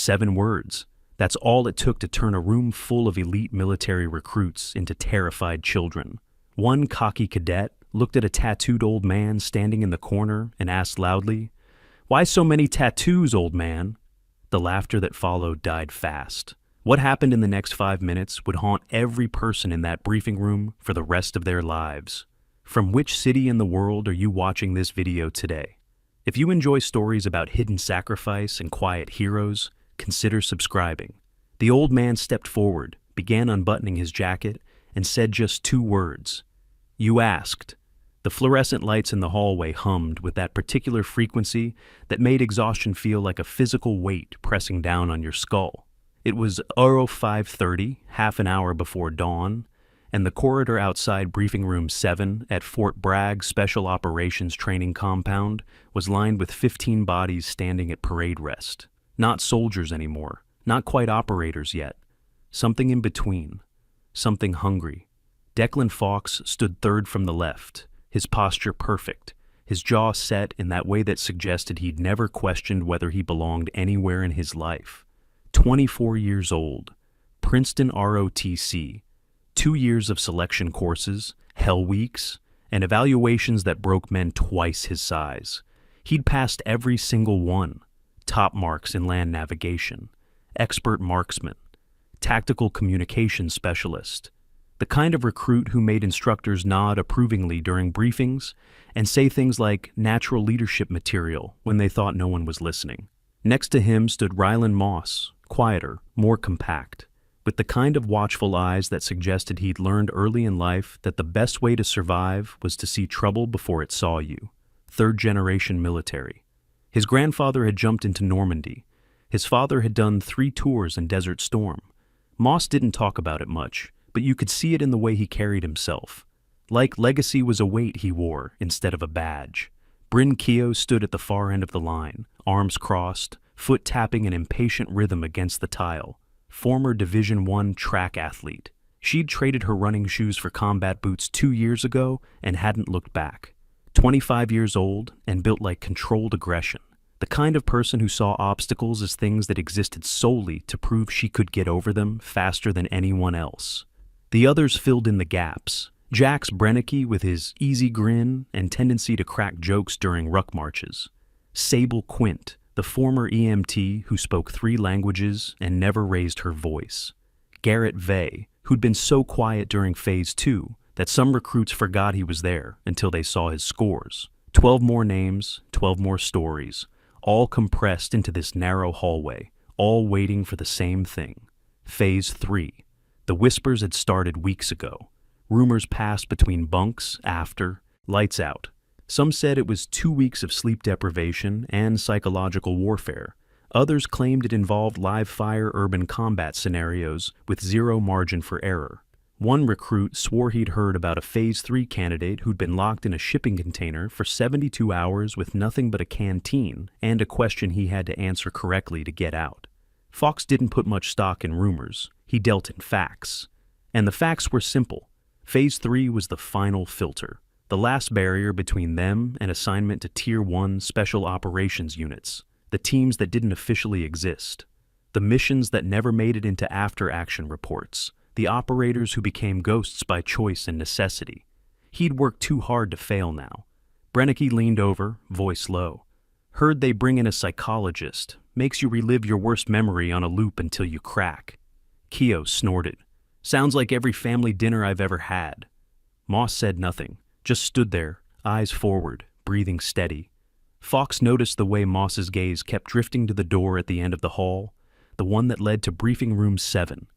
7 words. That's all it took to turn a room full of elite military recruits into terrified children. One cocky cadet looked at a tattooed old man standing in the corner and asked loudly, "Why so many tattoos, old man?" The laughter that followed died fast. What happened in the next 5 minutes would haunt every person in that briefing room for the rest of their lives. From which city in the world are you watching this video today? If you enjoy stories about hidden sacrifice and quiet heroes, consider subscribing. The old man stepped forward, began unbuttoning his jacket, and said just 2 words. "You asked." The fluorescent lights in the hallway hummed with that particular frequency that made exhaustion feel like a physical weight pressing down on your skull. It was 5:30, half an hour before dawn, and the corridor outside Briefing Room 7 at Fort Bragg Special Operations Training Compound was lined with 15 bodies standing at parade rest. Not soldiers anymore, not quite operators yet. Something in between. Something hungry. Declan Fawkes stood third from the left, his posture perfect, his jaw set in that way that suggested he'd never questioned whether he belonged anywhere in his life. 24 years old, Princeton ROTC, 2 years of selection courses, hell weeks, and evaluations that broke men twice his size. He'd passed every single one. Top marks in land navigation, expert marksman, tactical communication specialist, the kind of recruit who made instructors nod approvingly during briefings and say things like natural leadership material when they thought no one was listening. Next to him stood Rylan Moss, quieter, more compact, with the kind of watchful eyes that suggested he'd learned early in life that the best way to survive was to see trouble before it saw you. 3rd-generation military. His grandfather had jumped into Normandy. His father had done 3 tours in Desert Storm. Moss didn't talk about it much, but you could see it in the way he carried himself. Like legacy was a weight he wore instead of a badge. Bryn Keogh stood at the far end of the line, arms crossed, foot tapping an impatient rhythm against the tile. Former Division I track athlete. She'd traded her running shoes for combat boots 2 years ago and hadn't looked back. 25 years old and built like controlled aggression. The kind of person who saw obstacles as things that existed solely to prove she could get over them faster than anyone else. The others filled in the gaps. Jax Brennicky with his easy grin and tendency to crack jokes during ruck marches. Sable Quint, the former EMT who spoke 3 languages and never raised her voice. Garrett Vey, who'd been so quiet during Phase 2 that some recruits forgot he was there until they saw his scores. 12 more names, 12 more stories, all compressed into this narrow hallway, all waiting for the same thing. Phase 3. The whispers had started weeks ago. Rumors passed between bunks, after, lights out. Some said it was 2 weeks of sleep deprivation and psychological warfare. Others claimed it involved live-fire urban combat scenarios with 0 margin for error. One recruit swore he'd heard about a Phase 3 candidate who'd been locked in a shipping container for 72 hours with nothing but a canteen and a question he had to answer correctly to get out. Fawkes didn't put much stock in rumors. He dealt in facts. And the facts were simple. Phase 3 was the final filter. The last barrier between them and assignment to Tier 1 Special Operations units, the teams that didn't officially exist, the missions that never made it into after-action reports, the operators who became ghosts by choice and necessity. He'd worked too hard to fail now. Brennicky leaned over, voice low. "Heard they bring in a psychologist. Makes you relive your worst memory on a loop until you crack." Keogh snorted. "Sounds like every family dinner I've ever had." Moss said nothing. Just stood there, eyes forward, breathing steady. Fawkes noticed the way Moss's gaze kept drifting to the door at the end of the hall, the one that led to Briefing Room 7,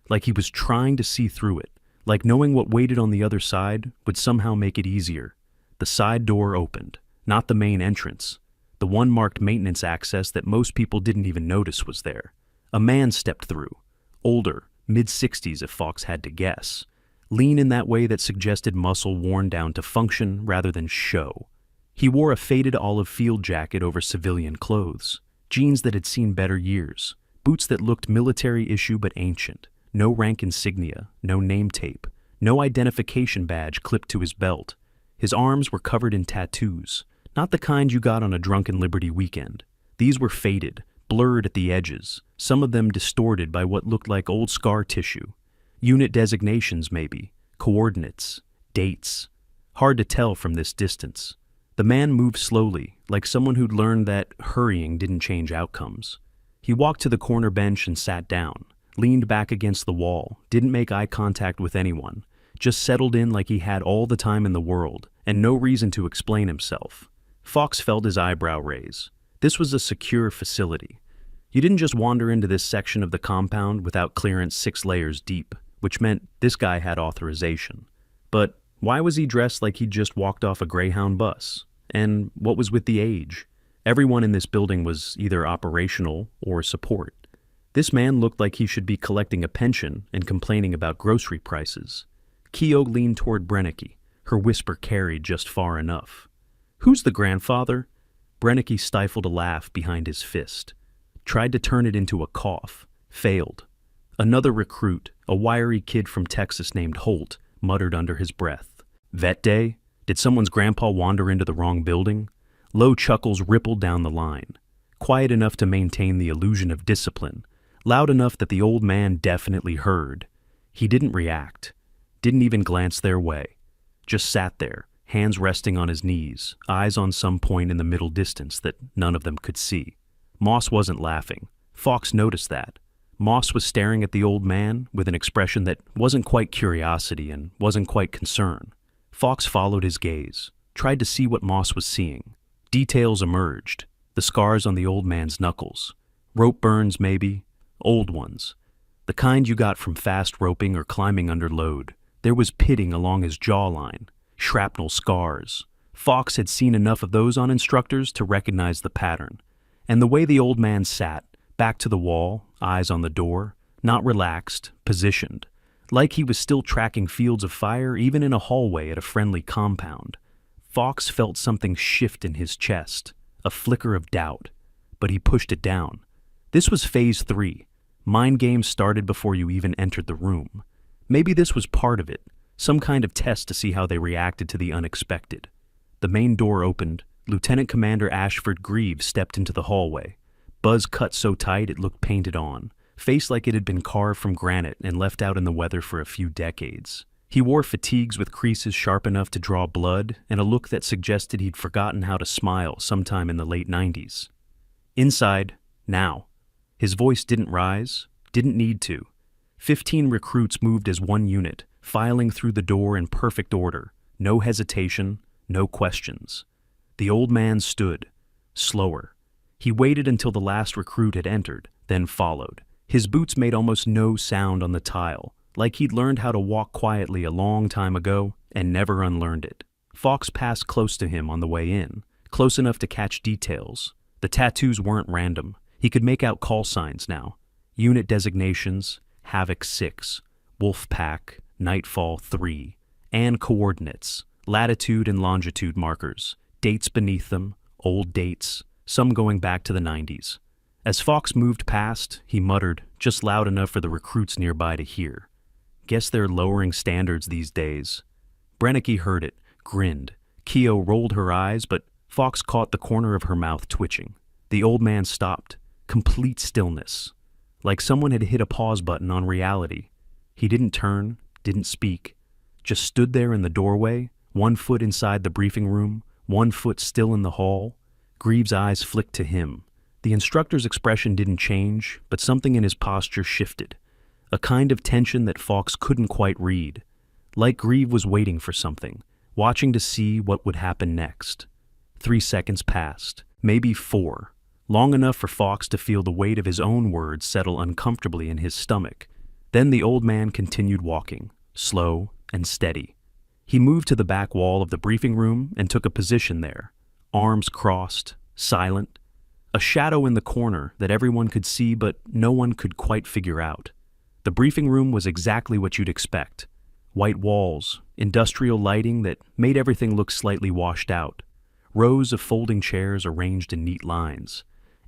like he was trying to see through it, like knowing what waited on the other side would somehow make it easier. The side door opened, not the main entrance, the one marked maintenance access that most people didn't even notice was there. A man stepped through, older, mid-60s if Fawkes had to guess. Lean in that way that suggested muscle worn down to function rather than show. He wore a faded olive field jacket over civilian clothes, jeans that had seen better years, boots that looked military issue but ancient, no rank insignia, no name tape, no identification badge clipped to his belt. His arms were covered in tattoos, not the kind you got on a drunken Liberty weekend. These were faded, blurred at the edges, some of them distorted by what looked like old scar tissue. Unit designations maybe, coordinates, dates. Hard to tell from this distance. The man moved slowly, like someone who'd learned that hurrying didn't change outcomes. He walked to the corner bench and sat down, leaned back against the wall, didn't make eye contact with anyone, just settled in like he had all the time in the world, and no reason to explain himself. Fox felt his eyebrow raise. This was a secure facility. You didn't just wander into this section of the compound without clearance 6 layers deep, which meant this guy had authorization. But why was he dressed like he'd just walked off a Greyhound bus? And what was with the age? Everyone in this building was either operational or support. This man looked like he should be collecting a pension and complaining about grocery prices. Keogh leaned toward Brennicky, her whisper carried just far enough. "Who's the grandfather?" Brennicky stifled a laugh behind his fist. Tried to turn it into a cough. Failed. Another recruit, a wiry kid from Texas named Holt, muttered under his breath. "Vet day? Did someone's grandpa wander into the wrong building?" Low chuckles rippled down the line. Quiet enough to maintain the illusion of discipline. Loud enough that the old man definitely heard. He didn't react. Didn't even glance their way. Just sat there, hands resting on his knees, eyes on some point in the middle distance that none of them could see. Moss wasn't laughing. Fox noticed that. Moss was staring at the old man with an expression that wasn't quite curiosity and wasn't quite concern. Fox followed his gaze, tried to see what Moss was seeing. Details emerged. The scars on the old man's knuckles. Rope burns, maybe. Old ones. The kind you got from fast roping or climbing under load. There was pitting along his jawline. Shrapnel scars. Fox had seen enough of those on instructors to recognize the pattern. And the way the old man sat, back to the wall, eyes on the door, not relaxed, positioned, like he was still tracking fields of fire even in a hallway at a friendly compound. Fox felt something shift in his chest, a flicker of doubt, but he pushed it down. This was phase 3. Mind games started before you even entered the room. Maybe this was part of it, some kind of test to see how they reacted to the unexpected. The main door opened. Lieutenant Commander Ashford Greaves stepped into the hallway. Buzz cut so tight it looked painted on, face like it had been carved from granite and left out in the weather for a few decades. He wore fatigues with creases sharp enough to draw blood and a look that suggested he'd forgotten how to smile sometime in the late 90s. Inside, now. His voice didn't rise, didn't need to. 15 recruits moved as one unit, filing through the door in perfect order. No hesitation, no questions. The old man stood, slower. He waited until the last recruit had entered, then followed. His boots made almost no sound on the tile, like he'd learned how to walk quietly a long time ago and never unlearned it. Fox passed close to him on the way in, close enough to catch details. The tattoos weren't random. He could make out call signs now. Unit designations, Havoc 6, Wolf Pack, Nightfall 3, and coordinates, latitude and longitude markers, dates beneath them, old dates, some going back to the 90s. As Fox moved past, he muttered, just loud enough for the recruits nearby to hear. Guess they're lowering standards these days. Brennicky heard it, grinned. Keogh rolled her eyes, but Fox caught the corner of her mouth twitching. The old man stopped. Complete stillness. Like someone had hit a pause button on reality. He didn't turn, didn't speak. Just stood there in the doorway, 1 foot inside the briefing room, 1 foot still in the hall. Greaves' eyes flicked to him. The instructor's expression didn't change, but something in his posture shifted. A kind of tension that Fox couldn't quite read. Like Greaves was waiting for something, watching to see what would happen next. 3 seconds passed, maybe 4. Long enough for Fox to feel the weight of his own words settle uncomfortably in his stomach. Then the old man continued walking, slow and steady. He moved to the back wall of the briefing room and took a position there, arms crossed, silent. A shadow in the corner that everyone could see but no one could quite figure out. The briefing room was exactly what you'd expect. White walls, industrial lighting that made everything look slightly washed out. Rows of folding chairs arranged in neat lines.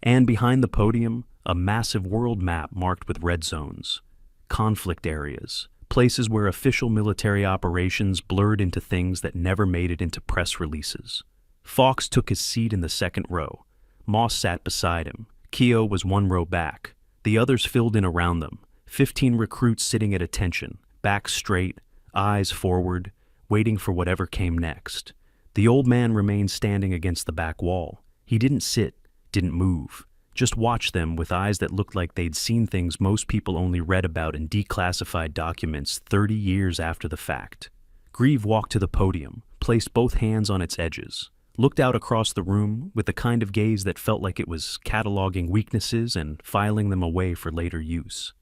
And behind the podium, a massive world map marked with red zones. Conflict areas, places where official military operations blurred into things that never made it into press releases. Fox took his seat in the second row. Moss sat beside him. Keo was one row back. The others filled in around them, 15 recruits sitting at attention, backs straight, eyes forward, waiting for whatever came next. The old man remained standing against the back wall. He didn't sit, didn't move, just watched them with eyes that looked like they'd seen things most people only read about in declassified documents 30 years after the fact. Grieve walked to the podium, placed both hands on its edges, looked out across the room with the kind of gaze that felt like it was cataloging weaknesses and filing them away for later use.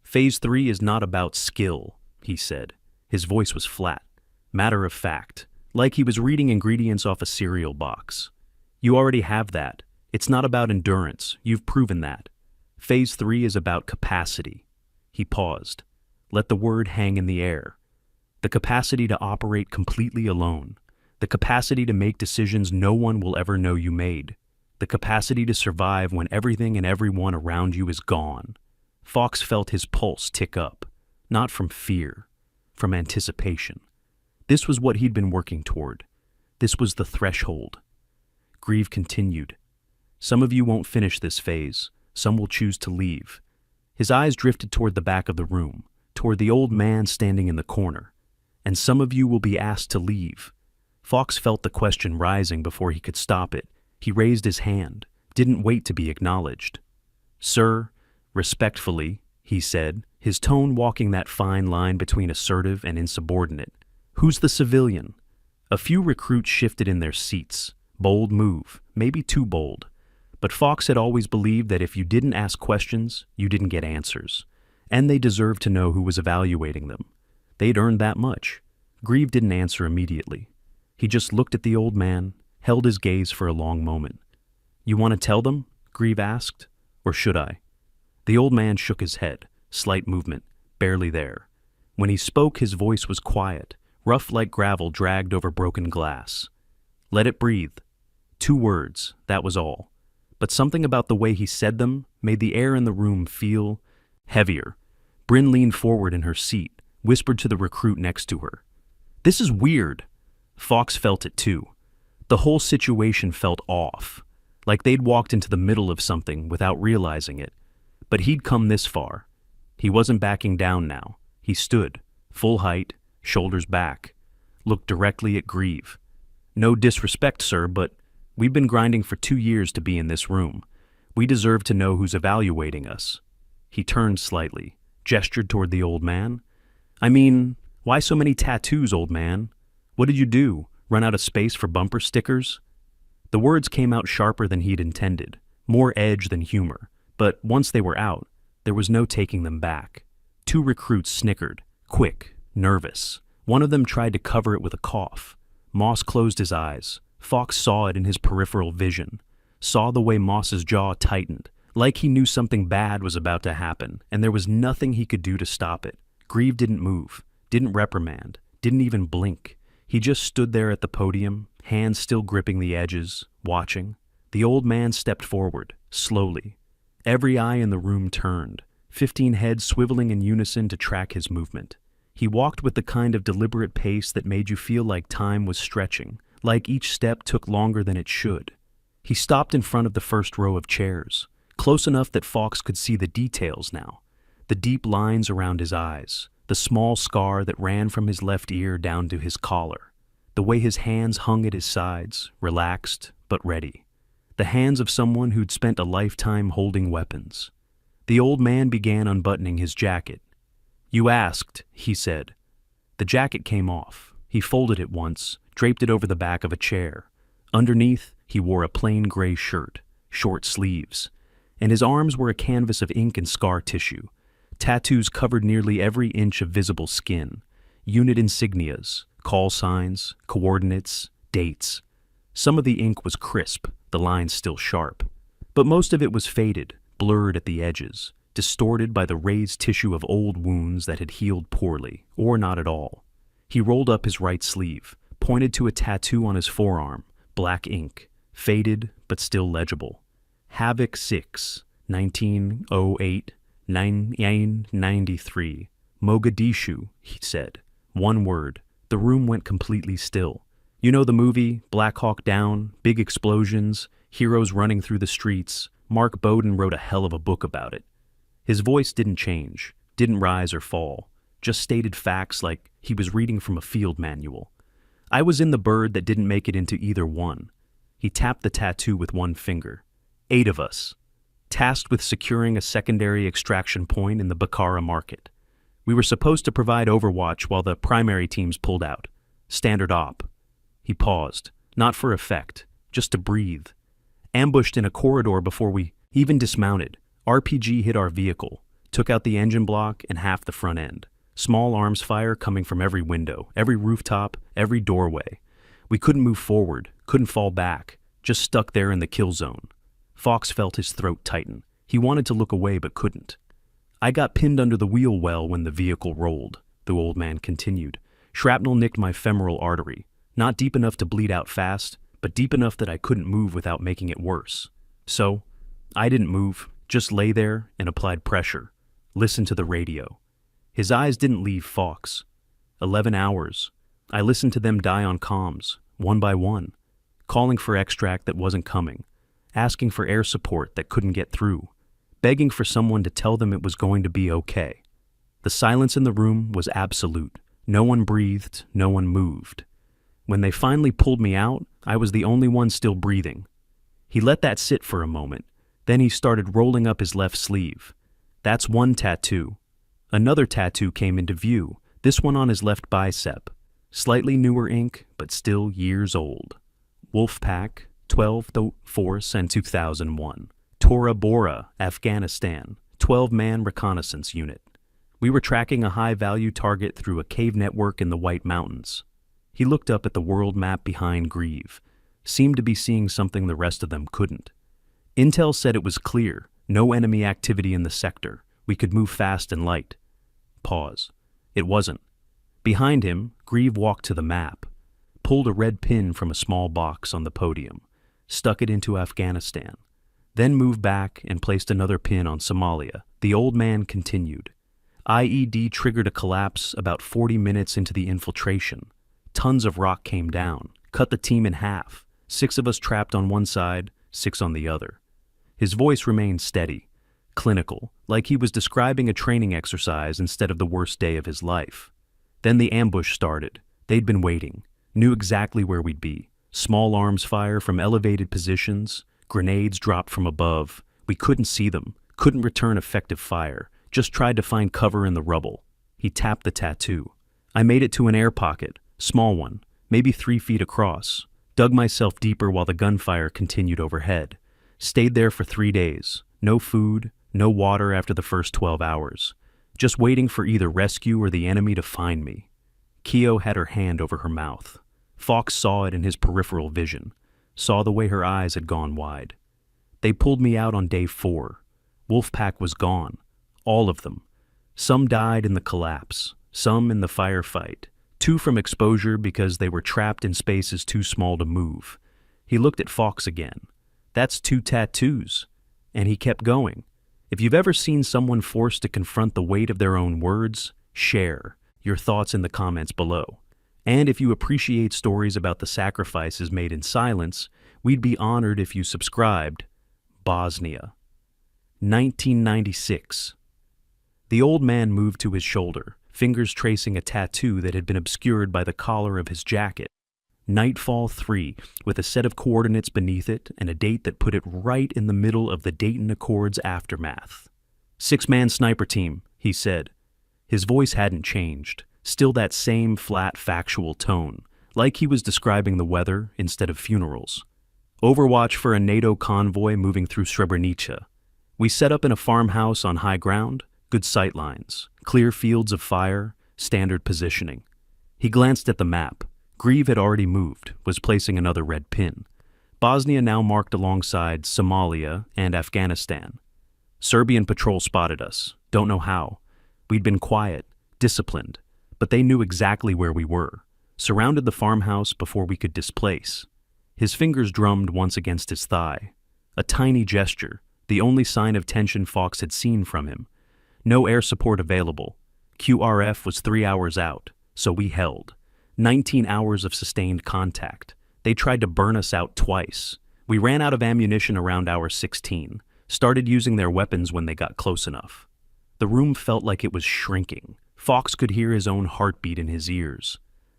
Phase 3 is not about skill, he said. His voice was flat, matter of fact, like he was reading ingredients off a cereal box. You already have that. It's not about endurance. You've proven that. Phase 3 is about capacity. He paused. Let the word hang in the air. The capacity to operate completely alone. The capacity to make decisions no one will ever know you made. The capacity to survive when everything and everyone around you is gone. Fox felt his pulse tick up, not from fear, from anticipation. This was what he'd been working toward. This was the threshold. Grieve continued. Some of you won't finish this phase. Some will choose to leave. His eyes drifted toward the back of the room, toward the old man standing in the corner. And some of you will be asked to leave. Fox felt the question rising before he could stop it. He raised his hand, didn't wait to be acknowledged. Sir, respectfully, he said, his tone walking that fine line between assertive and insubordinate. Who's the civilian? A few recruits shifted in their seats. Bold move, maybe too bold. But Fox had always believed that if you didn't ask questions, you didn't get answers. And they deserved to know who was evaluating them. They'd earned that much. Grieve didn't answer immediately. He just looked at the old man, held his gaze for a long moment. You want to tell them? Grieve asked. Or should I? The old man shook his head, slight movement, barely there. When he spoke, his voice was quiet, rough like gravel dragged over broken glass. Let it breathe. 2 words, that was all. But something about the way he said them made the air in the room feel heavier. Bryn leaned forward in her seat, whispered to the recruit next to her. This is weird. Fox felt it too. The whole situation felt off, like they'd walked into the middle of something without realizing it. But he'd come this far. He wasn't backing down now. He stood, full height, shoulders back, looked directly at Grieve. No disrespect, sir, but we've been grinding for 2 years to be in this room. We deserve to know who's evaluating us. He turned slightly, gestured toward the old man. I mean, why so many tattoos, old man? What did you do? Run out of space for bumper stickers? The words came out sharper than he'd intended, more edge than humor. But once they were out, there was no taking them back. 2 recruits snickered, quick, nervous. One of them tried to cover it with a cough. Moss closed his eyes. Fox saw it in his peripheral vision, saw the way Moss's jaw tightened, like he knew something bad was about to happen, and there was nothing he could do to stop it. Grieve didn't move, didn't reprimand, didn't even blink. He just stood there at the podium, hands still gripping the edges, watching. The old man stepped forward, slowly. Every eye in the room turned, 15 heads swiveling in unison to track his movement. He walked with the kind of deliberate pace that made you feel like time was stretching, like each step took longer than it should. He stopped in front of the first row of chairs, close enough that Fox could see the details now. The deep lines around his eyes, the small scar that ran from his left ear down to his collar, the way his hands hung at his sides, relaxed but ready. The hands of someone who'd spent a lifetime holding weapons. The old man began unbuttoning his jacket. You asked, he said. The jacket came off. He folded it once, draped it over the back of a chair. Underneath, he wore a plain gray shirt, short sleeves, and his arms were a canvas of ink and scar tissue. Tattoos covered nearly every inch of visible skin, unit insignias, call signs, coordinates, dates. Some of the ink was crisp, the lines still sharp, but most of it was faded, blurred at the edges, distorted by the raised tissue of old wounds that had healed poorly, or not at all. He rolled up his right sleeve, pointed to a tattoo on his forearm, black ink, faded but still legible. Havoc 6, 1908, 1993. Mogadishu, he said. One word. The room went completely still. You know the movie, Black Hawk Down, big explosions, heroes running through the streets, Mark Bowden wrote a hell of a book about it. His voice didn't change, didn't rise or fall, just stated facts like he was reading from a field manual. I was in the bird that didn't make it into either one. He tapped the tattoo with one finger. 8 of us, tasked with securing a secondary extraction point in the Bakara market. We were supposed to provide overwatch while the primary teams pulled out. Standard op. He paused, not for effect, just to breathe. Ambushed in a corridor before we even dismounted, RPG hit our vehicle, took out the engine block and half the front end. Small arms fire coming from every window, every rooftop, every doorway. We couldn't move forward, couldn't fall back, just stuck there in the kill zone. Fox felt his throat tighten. He wanted to look away but couldn't. I got pinned under the wheel well when the vehicle rolled, the old man continued. Shrapnel nicked my femoral artery, not deep enough to bleed out fast, but deep enough that I couldn't move without making it worse. So, I didn't move, just lay there and applied pressure. Listened to the radio. His eyes didn't leave Fox. 11 hours. I listened to them die on comms, one by one, calling for extract that wasn't coming, asking for air support that couldn't get through, begging for someone to tell them it was going to be okay. The silence in the room was absolute. No one breathed, no one moved. When they finally pulled me out, I was the only one still breathing. He let that sit for a moment. Then he started rolling up his left sleeve. That's one tattoo. Another tattoo came into view, this one on his left bicep. Slightly newer ink, but still years old. Wolfpack, 12th Force and 2001. Tora Bora, Afghanistan, 12-man reconnaissance unit. We were tracking a high-value target through a cave network in the White Mountains. He looked up at the world map behind Grieve, seemed to be seeing something the rest of them couldn't. Intel said it was clear, no enemy activity in the sector. We could move fast and light. Pause. It wasn't. Behind him, Grieve walked to the map, pulled a red pin from a small box on the podium, stuck it into Afghanistan, then moved back and placed another pin on Somalia. The old man continued. IED triggered a collapse about 40 minutes into the infiltration. Tons of rock came down, cut the team in half. 6 of us trapped on one side, 6 on the other. His voice remained steady, clinical, like he was describing a training exercise instead of the worst day of his life. Then the ambush started. They'd been waiting, knew exactly where we'd be. Small arms fire from elevated positions, grenades dropped from above. We couldn't see them, couldn't return effective fire, just tried to find cover in the rubble. He tapped the tattoo. I made it to an air pocket, small one, maybe 3 feet across. Dug myself deeper while the gunfire continued overhead. Stayed there for 3 days. No food, no water after the first 12 hours. Just waiting for either rescue or the enemy to find me. Keo had her hand over her mouth. Fox saw it in his peripheral vision, saw the way her eyes had gone wide. They pulled me out on day 4. Wolfpack was gone. All of them. Some died in the collapse, some in the firefight. 2 from exposure because they were trapped in spaces too small to move. He looked at Fox again. That's 2 tattoos. And he kept going. If you've ever seen someone forced to confront the weight of their own words, share your thoughts in the comments below. And if you appreciate stories about the sacrifices made in silence, we'd be honored if you subscribed. Bosnia. 1996. The old man moved to his shoulder, fingers tracing a tattoo that had been obscured by the collar of his jacket. Nightfall 3, with a set of coordinates beneath it and a date that put it right in the middle of the Dayton Accords aftermath. 6-man sniper team, he said. His voice hadn't changed, still that same flat, factual tone, like he was describing the weather instead of funerals. Overwatch for a NATO convoy moving through Srebrenica. We set up in a farmhouse on high ground, good sight lines, clear fields of fire, standard positioning. He glanced at the map. Grieve had already moved, was placing another red pin. Bosnia now marked alongside Somalia and Afghanistan. Serbian patrol spotted us, don't know how. We'd been quiet, disciplined, but they knew exactly where we were, surrounded the farmhouse before we could displace. His fingers drummed once against his thigh. A tiny gesture, the only sign of tension Fox had seen from him. No air support available. QRF was 3 hours out, so we held. 19 hours of sustained contact. They tried to burn us out twice. We ran out of ammunition around hour 16, started using their weapons when they got close enough. The room felt like it was shrinking. Fox could hear his own heartbeat in his ears.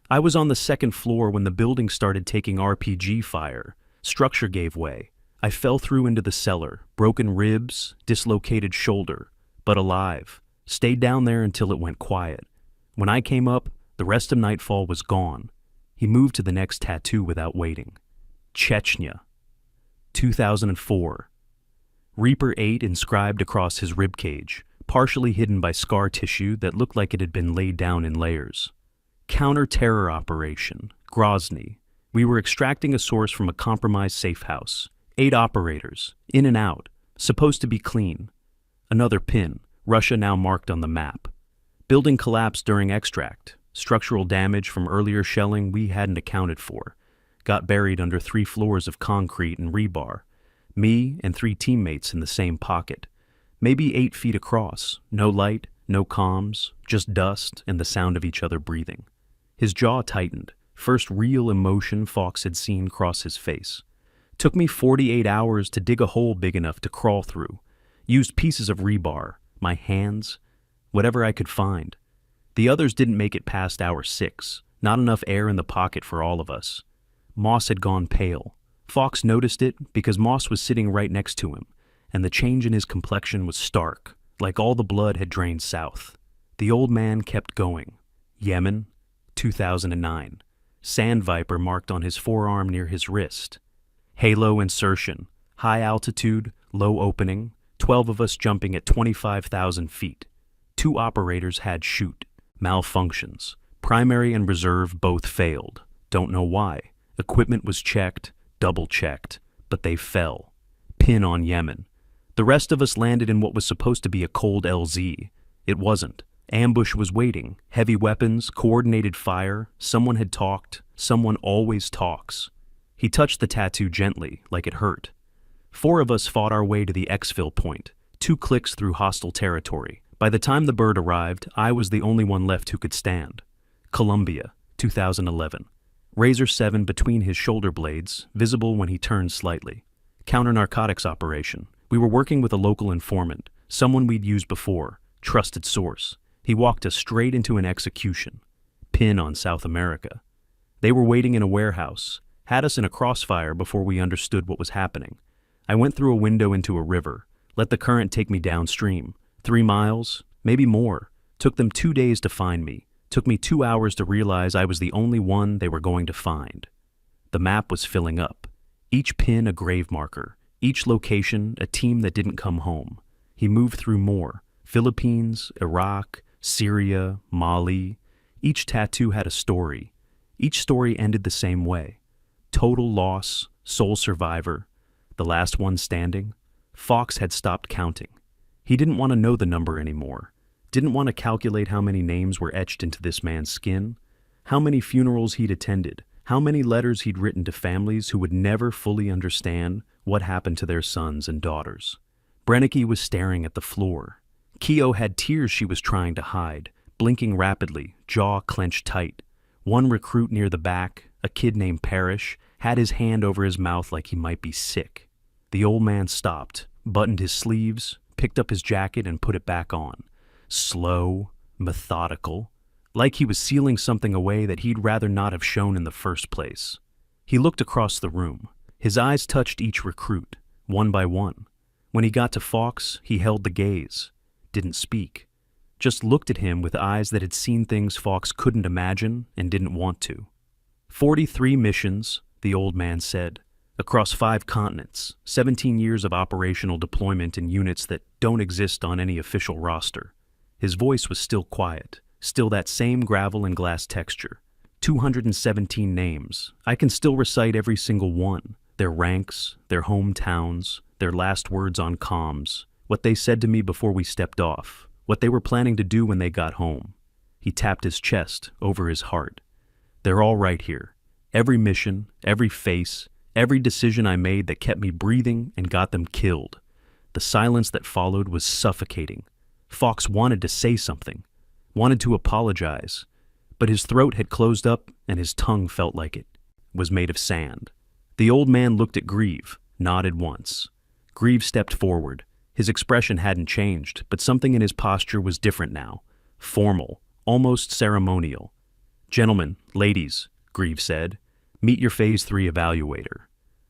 I was on the second floor when the building started taking RPG fire. Structure gave way. I fell through into the cellar, broken ribs, dislocated shoulder, but alive. Stayed down there until it went quiet. When I came up, the rest of nightfall was gone. He moved to the next tattoo without waiting. Chechnya. 2004. Reaper 8 inscribed across his ribcage, partially hidden by scar tissue that looked like it had been laid down in layers. Counter-terror operation, Grozny. We were extracting a source from a compromised safe house. 8 operators, in and out, supposed to be clean. Another pin, Russia now marked on the map. Building collapsed during extract. Structural damage from earlier shelling we hadn't accounted for. Got buried under 3 floors of concrete and rebar. Me and 3 teammates in the same pocket. Maybe 8 feet across. No light, no comms, just dust and the sound of each other breathing. His jaw tightened. First real emotion Fox had seen cross his face. Took me 48 hours to dig a hole big enough to crawl through. Used pieces of rebar, my hands, whatever I could find. The others didn't make it past hour 6. Not enough air in the pocket for all of us. Moss had gone pale. Fox noticed it because Moss was sitting right next to him, and the change in his complexion was stark, like all the blood had drained south. The old man kept going. Yemen, 2009. Sand viper marked on his forearm near his wrist. Halo insertion, high altitude, low opening, 12 of us jumping at 25,000 feet. 2 operators had shoot. Malfunctions. Primary and reserve both failed. Don't know why. Equipment was checked, double-checked, but they fell. Pin on Yemen. The rest of us landed in what was supposed to be a cold LZ. It wasn't. Ambush was waiting. Heavy weapons, coordinated fire. Someone had talked. Someone always talks. He touched the tattoo gently, like it hurt. 4 of us fought our way to the exfil point. 2 clicks through hostile territory. By the time the bird arrived, I was the only one left who could stand. Colombia, 2011. Razor 7 between his shoulder blades, visible when he turned slightly. Counter-narcotics operation. We were working with a local informant, someone we'd used before, trusted source. He walked us straight into an execution. Pin on South America. They were waiting in a warehouse, had us in a crossfire before we understood what was happening. I went through a window into a river, let the current take me downstream. 3 miles, maybe more. Took them 2 days to find me. Took me 2 hours to realize I was the only one they were going to find. The map was filling up. Each pin a grave marker. Each location a team that didn't come home. He moved through more. Philippines, Iraq, Syria, Mali. Each tattoo had a story. Each story ended the same way. Total loss, sole survivor. The last one standing. Fox had stopped counting. He didn't want to know the number anymore. Didn't want to calculate how many names were etched into this man's skin, how many funerals he'd attended, how many letters he'd written to families who would never fully understand what happened to their sons and daughters. Brennicky was staring at the floor. Keo had tears she was trying to hide, blinking rapidly, jaw clenched tight. One recruit near the back, a kid named Parrish, had his hand over his mouth like he might be sick. The old man stopped, buttoned his sleeves, picked up his jacket and put it back on. Slow, methodical, like he was sealing something away that he'd rather not have shown in the first place. He looked across the room. His eyes touched each recruit, one by one. When he got to Fox, he held the gaze, didn't speak, just looked at him with eyes that had seen things Fox couldn't imagine and didn't want to. 43 missions, the old man said, across 5 continents, 17 years of operational deployment in units that don't exist on any official roster. His voice was still quiet, still that same gravel and glass texture. 217 names. I can still recite every single one. Their ranks, their hometowns, their last words on comms, what they said to me before we stepped off, what they were planning to do when they got home. He tapped his chest over his heart. They're all right here. Every mission, every face, every decision I made that kept me breathing and got them killed. The silence that followed was suffocating. Fox wanted to say something, wanted to apologize, but his throat had closed up and his tongue felt like it was made of sand. The old man looked at Grieve, nodded once. Grieve stepped forward. His expression hadn't changed, but something in his posture was different now. Formal, almost ceremonial. "Gentlemen, ladies," Grieve said, "meet your Phase 3 evaluator."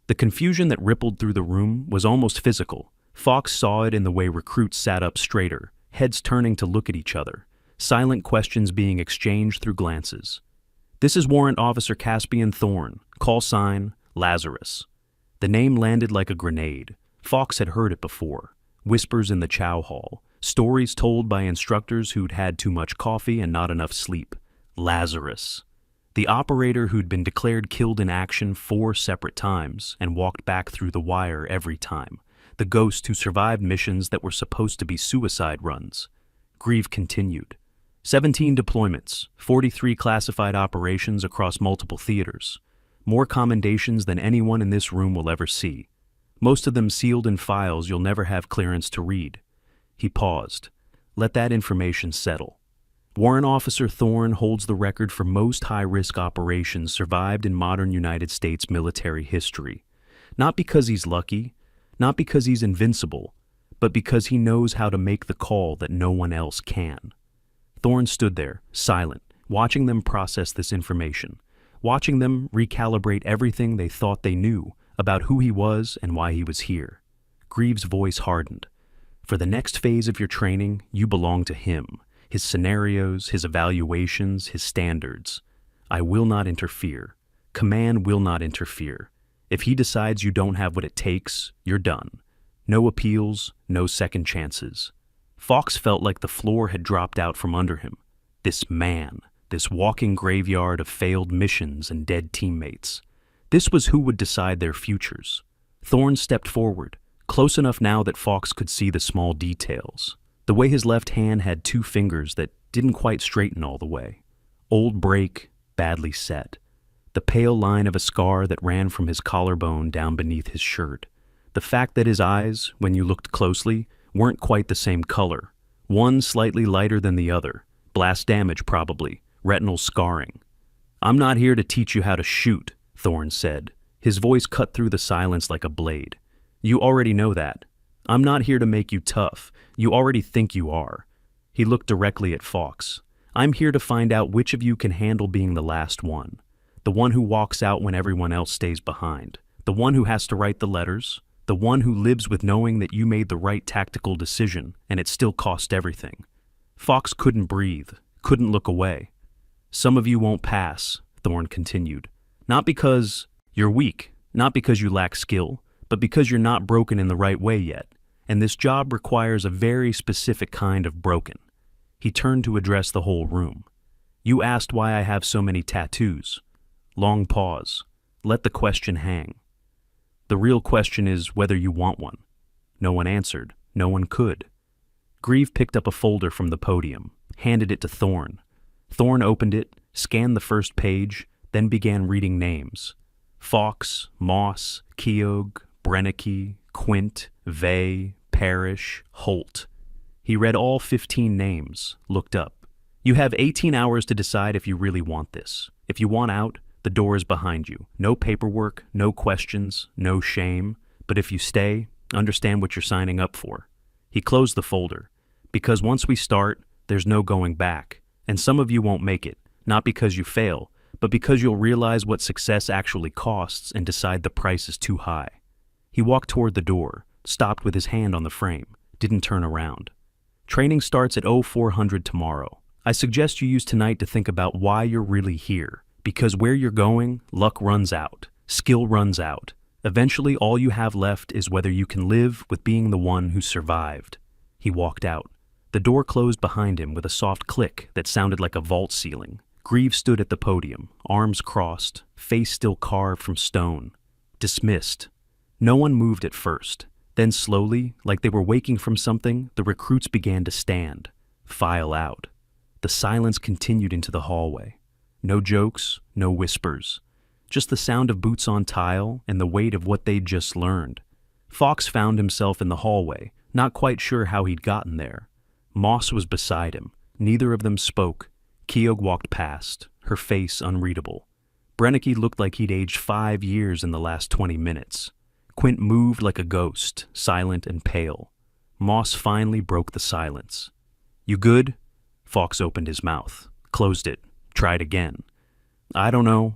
The confusion that rippled through the room was almost physical. Fox saw it in the way recruits sat up straighter, heads turning to look at each other, silent questions being exchanged through glances. "This is Warrant Officer Caspian Thorne, call sign Lazarus." The name landed like a grenade. Fox had heard it before. Whispers in the chow hall, stories told by instructors who'd had too much coffee and not enough sleep. Lazarus. The operator who'd been declared killed in action 4 separate times and walked back through the wire every time. The ghost who survived missions that were supposed to be suicide runs. Grieve continued. 17 deployments, 43 classified operations across multiple theaters. More commendations than anyone in this room will ever see. Most of them sealed in files you'll never have clearance to read. He paused. Let that information settle. Warrant Officer Thorne holds the record for most high-risk operations survived in modern United States military history. Not because he's lucky, not because he's invincible, but because he knows how to make the call that no one else can. Thorne stood there, silent, watching them process this information, watching them recalibrate everything they thought they knew about who he was and why he was here. Grieve's voice hardened. For the next phase of your training, you belong to him, his scenarios, his evaluations, his standards. I will not interfere. Command will not interfere. If he decides you don't have what it takes, you're done. No appeals, no second chances. Fox felt like the floor had dropped out from under him. This man, this walking graveyard of failed missions and dead teammates. This was who would decide their futures. Thorne stepped forward, close enough now that Fox could see the small details. The way his left hand had 2 fingers that didn't quite straighten all the way. Old break, badly set. The pale line of a scar that ran from his collarbone down beneath his shirt. The fact that his eyes, when you looked closely, weren't quite the same color. One slightly lighter than the other. Blast damage, probably. Retinal scarring. "I'm not here to teach you how to shoot," Thorne said. His voice cut through the silence like a blade. "You already know that. I'm not here to make you tough. You already think you are." He looked directly at Fox. "I'm here to find out which of you can handle being the last one. The one who walks out when everyone else stays behind. The one who has to write the letters. The one who lives with knowing that you made the right tactical decision and it still cost everything." Fox couldn't breathe, couldn't look away. "Some of you won't pass," Thorne continued. "Not because you're weak, not because you lack skill, but because you're not broken in the right way yet. And this job requires a very specific kind of broken." He turned to address the whole room. "You asked why I have so many tattoos." Long pause. Let the question hang. "The real question is whether you want one." No one answered. No one could. Grieve picked up a folder from the podium, handed it to Thorne. Thorne opened it, scanned the first page, then began reading names. Fox, Moss, Keogh, Brennicky, Quint, Vey, Parrish, Holt. He read all 15 names, looked up. "You have 18 hours to decide if you really want this. If you want out, the door is behind you. No paperwork, no questions, no shame. But if you stay, understand what you're signing up for." He closed the folder. "Because once we start, there's no going back. And some of you won't make it, not because you fail, but because you'll realize what success actually costs and decide the price is too high." He walked toward the door, stopped with his hand on the frame, didn't turn around. "Training starts at 0400 tomorrow. I suggest you use tonight to think about why you're really here. Because where you're going, luck runs out, skill runs out. Eventually, all you have left is whether you can live with being the one who survived." He walked out. The door closed behind him with a soft click that sounded like a vault ceiling. Grieve stood at the podium, arms crossed, face still carved from stone. Dismissed. No one moved at first. Then slowly, like they were waking from something, the recruits began to stand, file out. The silence continued into the hallway. No jokes, no whispers. Just the sound of boots on tile and the weight of what they'd just learned. Fox found himself in the hallway, not quite sure how he'd gotten there. Moss was beside him. Neither of them spoke. Keogh walked past, her face unreadable. Brennicky looked like he'd aged 5 years in the last 20 minutes. Quint moved like a ghost, silent and pale. Moss finally broke the silence. "You good?" Fawkes opened his mouth, closed it, tried again. "I don't know."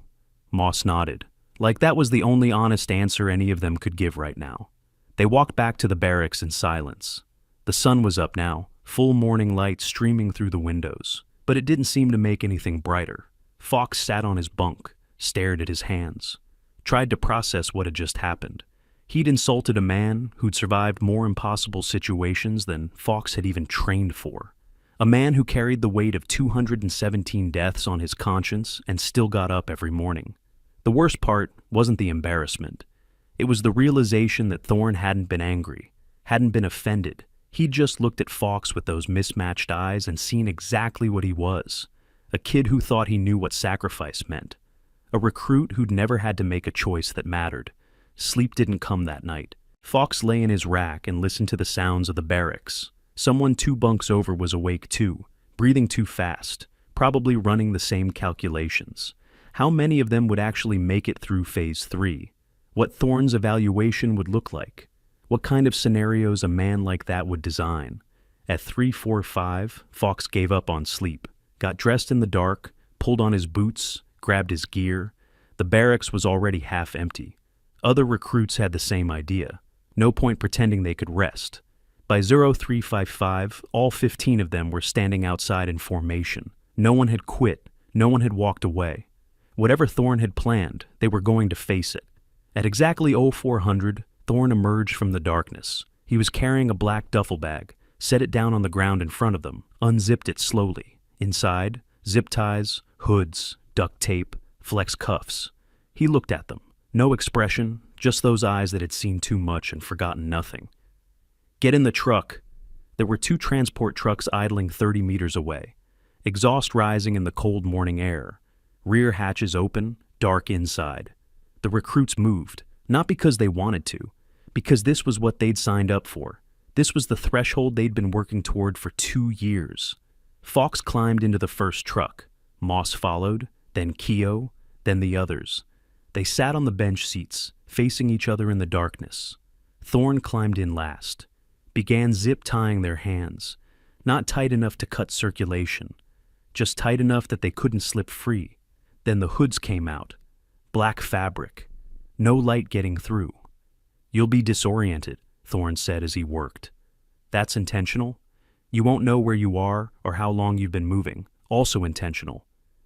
Moss nodded, like that was the only honest answer any of them could give right now. They walked back to the barracks in silence. The sun was up now, full morning light streaming through the windows, but it didn't seem to make anything brighter. Fawkes sat on his bunk, stared at his hands, tried to process what had just happened. He'd insulted a man who'd survived more impossible situations than Fawkes had even trained for. A man who carried the weight of 217 deaths on his conscience and still got up every morning. The worst part wasn't the embarrassment. It was the realization that Thorne hadn't been angry, hadn't been offended. He'd just looked at Fawkes with those mismatched eyes and seen exactly what he was. A kid who thought he knew what sacrifice meant. A recruit who'd never had to make a choice that mattered. Sleep didn't come that night. Fawkes lay in his rack and listened to the sounds of the barracks. Someone 2 bunks over was awake too, breathing too fast, probably running the same calculations. How many of them would actually make it through Phase 3? What Thorne's evaluation would look like? What kind of scenarios a man like that would design? At 3:45, Fawkes gave up on sleep, got dressed in the dark, pulled on his boots, grabbed his gear. The barracks was already half empty. Other recruits had the same idea. No point pretending they could rest. By 0355, all 15 of them were standing outside in formation. No one had quit. No one had walked away. Whatever Thorne had planned, they were going to face it. At exactly 0400, Thorne emerged from the darkness. He was carrying a black duffel bag, set it down on the ground in front of them, unzipped it slowly. Inside, zip ties, hoods, duct tape, flex cuffs. He looked at them. No expression, just those eyes that had seen too much and forgotten nothing. "Get in the truck." There were 2 transport trucks idling 30 meters away, exhaust rising in the cold morning air. Rear hatches open, dark inside. The recruits moved, not because they wanted to, because this was what they'd signed up for. This was the threshold they'd been working toward for 2 years. Fawkes climbed into the first truck. Moss followed, then Keogh, then the others. They sat on the bench seats, facing each other in the darkness. Thorne climbed in last, began zip-tying their hands, not tight enough to cut circulation, just tight enough that they couldn't slip free. Then the hoods came out, black fabric, no light getting through. "You'll be disoriented," Thorne said as he worked. "That's intentional. You won't know where you are or how long you've been moving. Also intentional.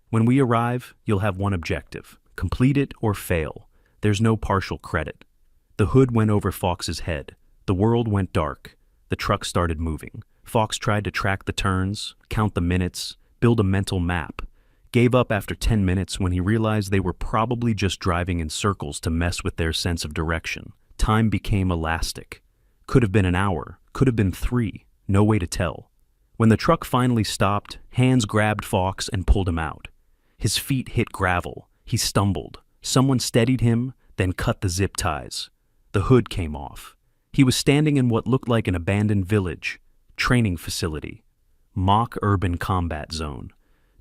When we arrive, you'll have one objective. Complete it or fail. There's no partial credit." The hood went over Fawkes' head. The world went dark. The truck started moving. Fawkes tried to track the turns, count the minutes, build a mental map. Gave up after 10 minutes when he realized they were probably just driving in circles to mess with their sense of direction. Time became elastic. Could have been an hour, could have been 3, no way to tell. When the truck finally stopped, hands grabbed Fawkes and pulled him out. His feet hit gravel. He stumbled. Someone steadied him, then cut the zip ties. The hood came off. He was standing in what looked like an abandoned village, training facility, mock urban combat zone.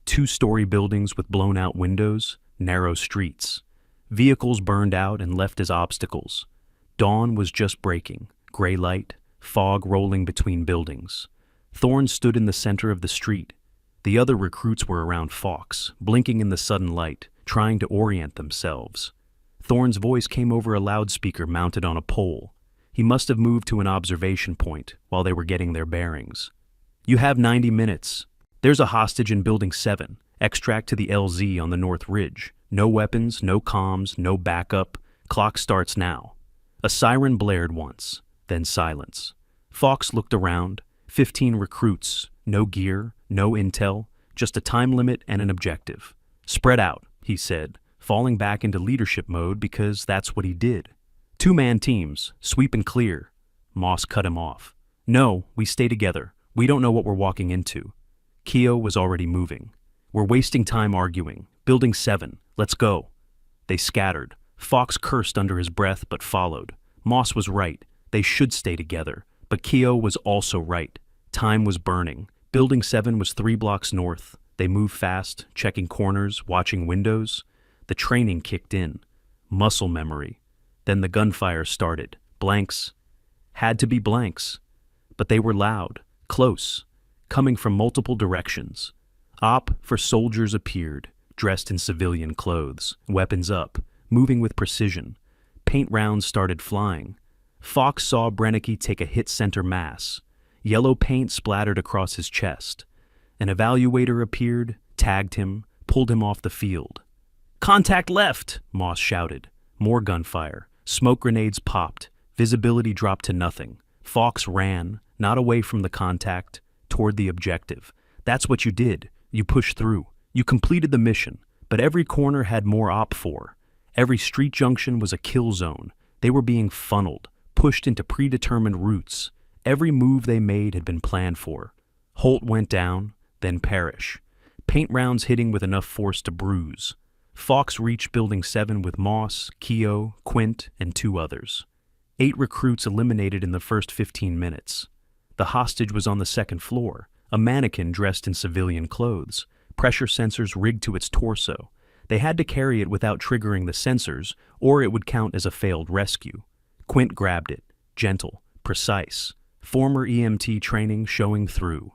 2-story buildings with blown-out windows, narrow streets. Vehicles burned out and left as obstacles. Dawn was just breaking, gray light, fog rolling between buildings. Thorne stood in the center of the street. The other recruits were around Fawkes, blinking in the sudden light, trying to orient themselves. Thorne's voice came over a loudspeaker mounted on a pole. He must have moved to an observation point while they were getting their bearings. "You have 90 minutes. There's a hostage in Building 7. Extract to the LZ on the North Ridge. No weapons, no comms, no backup. Clock starts now." A siren blared once, then silence. Fawkes looked around. 15 recruits, no gear, no intel, just a time limit and an objective. "Spread out," he said, falling back into leadership mode because that's what he did. 2-man teams, sweep and clear. Moss cut him off. "No, we stay together. We don't know what we're walking into." Keogh was already moving. "We're wasting time arguing. Building 7, let's go." They scattered. Fawkes cursed under his breath but followed. Moss was right. They should stay together. But Keogh was also right. Time was burning. Building 7 was 3 blocks north. They moved fast, checking corners, watching windows. The training kicked in. Muscle memory. Then the gunfire started. Blanks. Had to be blanks. But they were loud, close, coming from multiple directions. Op for soldiers appeared, dressed in civilian clothes, weapons up, moving with precision. Paint rounds started flying. Fox saw Brennicky take a hit center mass. Yellow paint splattered across his chest. An evaluator appeared, tagged him, pulled him off the field. "Contact left!" Moss shouted. More gunfire. Smoke grenades popped. Visibility dropped to nothing. Fox ran, not away from the contact, toward the objective. That's what you did. You pushed through. You completed the mission. But every corner had more OP4. Every street junction was a kill zone. They were being funneled, pushed into predetermined routes. Every move they made had been planned for. Holt went down, then Parrish. Paint rounds hitting with enough force to bruise. Fox reached Building 7 with Moss, Keogh, Quint, and 2 others. 8 recruits eliminated in the first 15 minutes. The hostage was on the second floor, a mannequin dressed in civilian clothes, pressure sensors rigged to its torso. They had to carry it without triggering the sensors, or it would count as a failed rescue. Quint grabbed it, gentle, precise. Former EMT training showing through.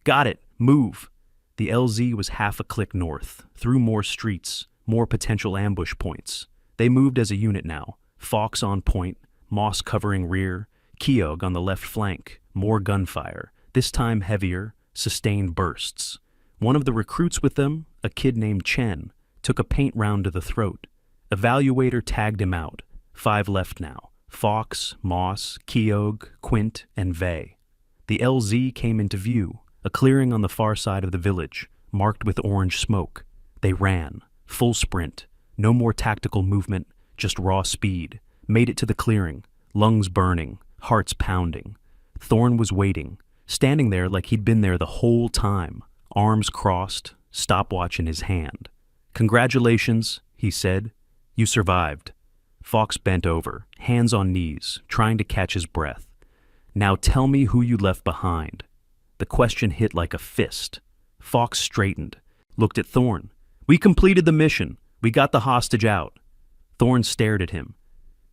"Got it, move." The LZ was half a click north, through more streets, more potential ambush points. They moved as a unit now, Fox on point, Moss covering rear, Keogh on the left flank, more gunfire, this time heavier, sustained bursts. One of the recruits with them, a kid named Chen, took a paint round to the throat. Evaluator tagged him out. 5 left now. Fox, Moss, Keogh, Quint, and Vey. The LZ came into view, a clearing on the far side of the village, marked with orange smoke. They ran, full sprint, no more tactical movement, just raw speed. Made it to the clearing, lungs burning, hearts pounding. Thorne was waiting, standing there like he'd been there the whole time, arms crossed, stopwatch in his hand. "Congratulations," he said. "You survived." Fox bent over, hands on knees, trying to catch his breath. "Now tell me who you left behind." The question hit like a fist. Fox straightened, looked at Thorne. "We completed the mission. We got the hostage out." Thorne stared at him.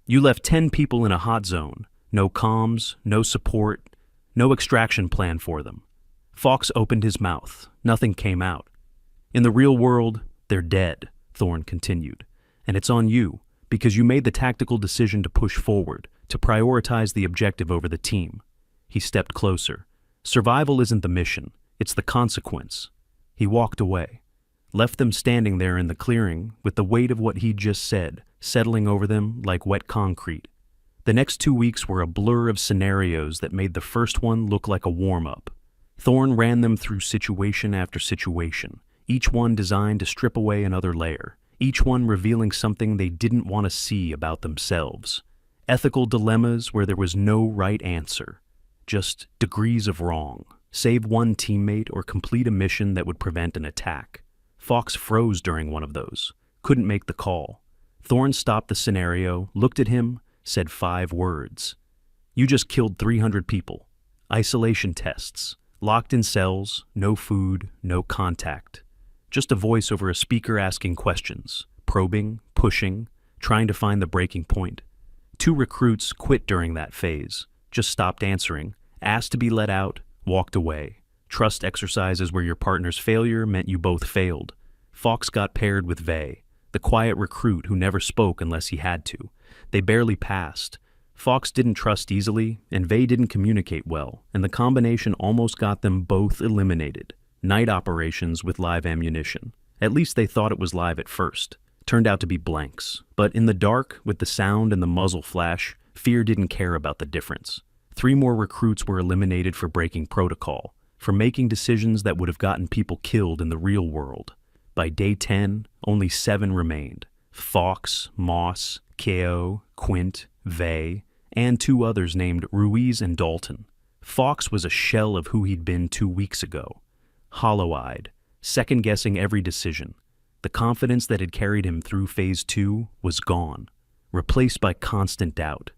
"You left 10 people in a hot zone. No comms, no support, no extraction plan for them." Fox opened his mouth. Nothing came out. "In the real world, they're dead," Thorne continued. "And it's on you, because you made the tactical decision to push forward, to prioritize the objective over the team." He stepped closer. "Survival isn't the mission, it's the consequence." He walked away, left them standing there in the clearing with the weight of what he'd just said, settling over them like wet concrete. The next 2 weeks were a blur of scenarios that made the first one look like a warm-up. Thorne ran them through situation after situation, each one designed to strip away another layer, each one revealing something they didn't want to see about themselves. Ethical dilemmas where there was no right answer, just degrees of wrong. Save one teammate or complete a mission that would prevent an attack. Fox froze during one of those, couldn't make the call. Thorne stopped the scenario, looked at him, said 5 words. "You just killed 300 people. Isolation tests. Locked in cells, no food, no contact. Just a voice over a speaker asking questions, probing, pushing, trying to find the breaking point. 2 recruits quit during that phase, just stopped answering, asked to be let out, walked away. Trust exercises where your partner's failure meant you both failed. Fox got paired with Vey, the quiet recruit who never spoke unless he had to. They barely passed. Fox didn't trust easily, and Vey didn't communicate well, and the combination almost got them both eliminated. Night operations with live ammunition. At least they thought it was live at first. Turned out to be blanks. But in the dark, with the sound and the muzzle flash, fear didn't care about the difference. 3 more recruits were eliminated for breaking protocol, for making decisions that would have gotten people killed in the real world. By day 10, only 7 remained. Fox, Moss, Keogh, Quint, Vey, and 2 others named Ruiz and Dalton. Fox was a shell of who he'd been 2 weeks ago. Hollow-eyed, second-guessing every decision. The confidence that had carried him through Phase 2 was gone, replaced by constant doubt.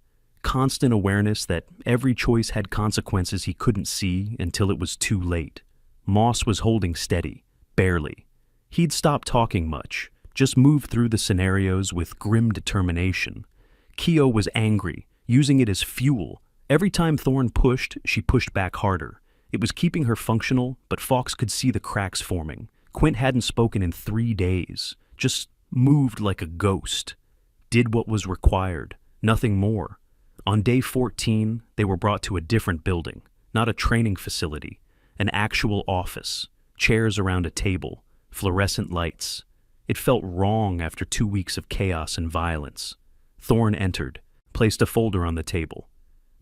Constant awareness that every choice had consequences he couldn't see until it was too late. Moss was holding steady, barely. He'd stopped talking much, just moved through the scenarios with grim determination. Keo was angry, using it as fuel. Every time Thorn pushed, she pushed back harder. It was keeping her functional, but Fox could see the cracks forming. Quint hadn't spoken in 3 days, just moved like a ghost. Did what was required, nothing more. On day 14, they were brought to a different building, not a training facility, an actual office, chairs around a table, fluorescent lights. It felt wrong after 2 weeks of chaos and violence. Thorn entered, placed a folder on the table.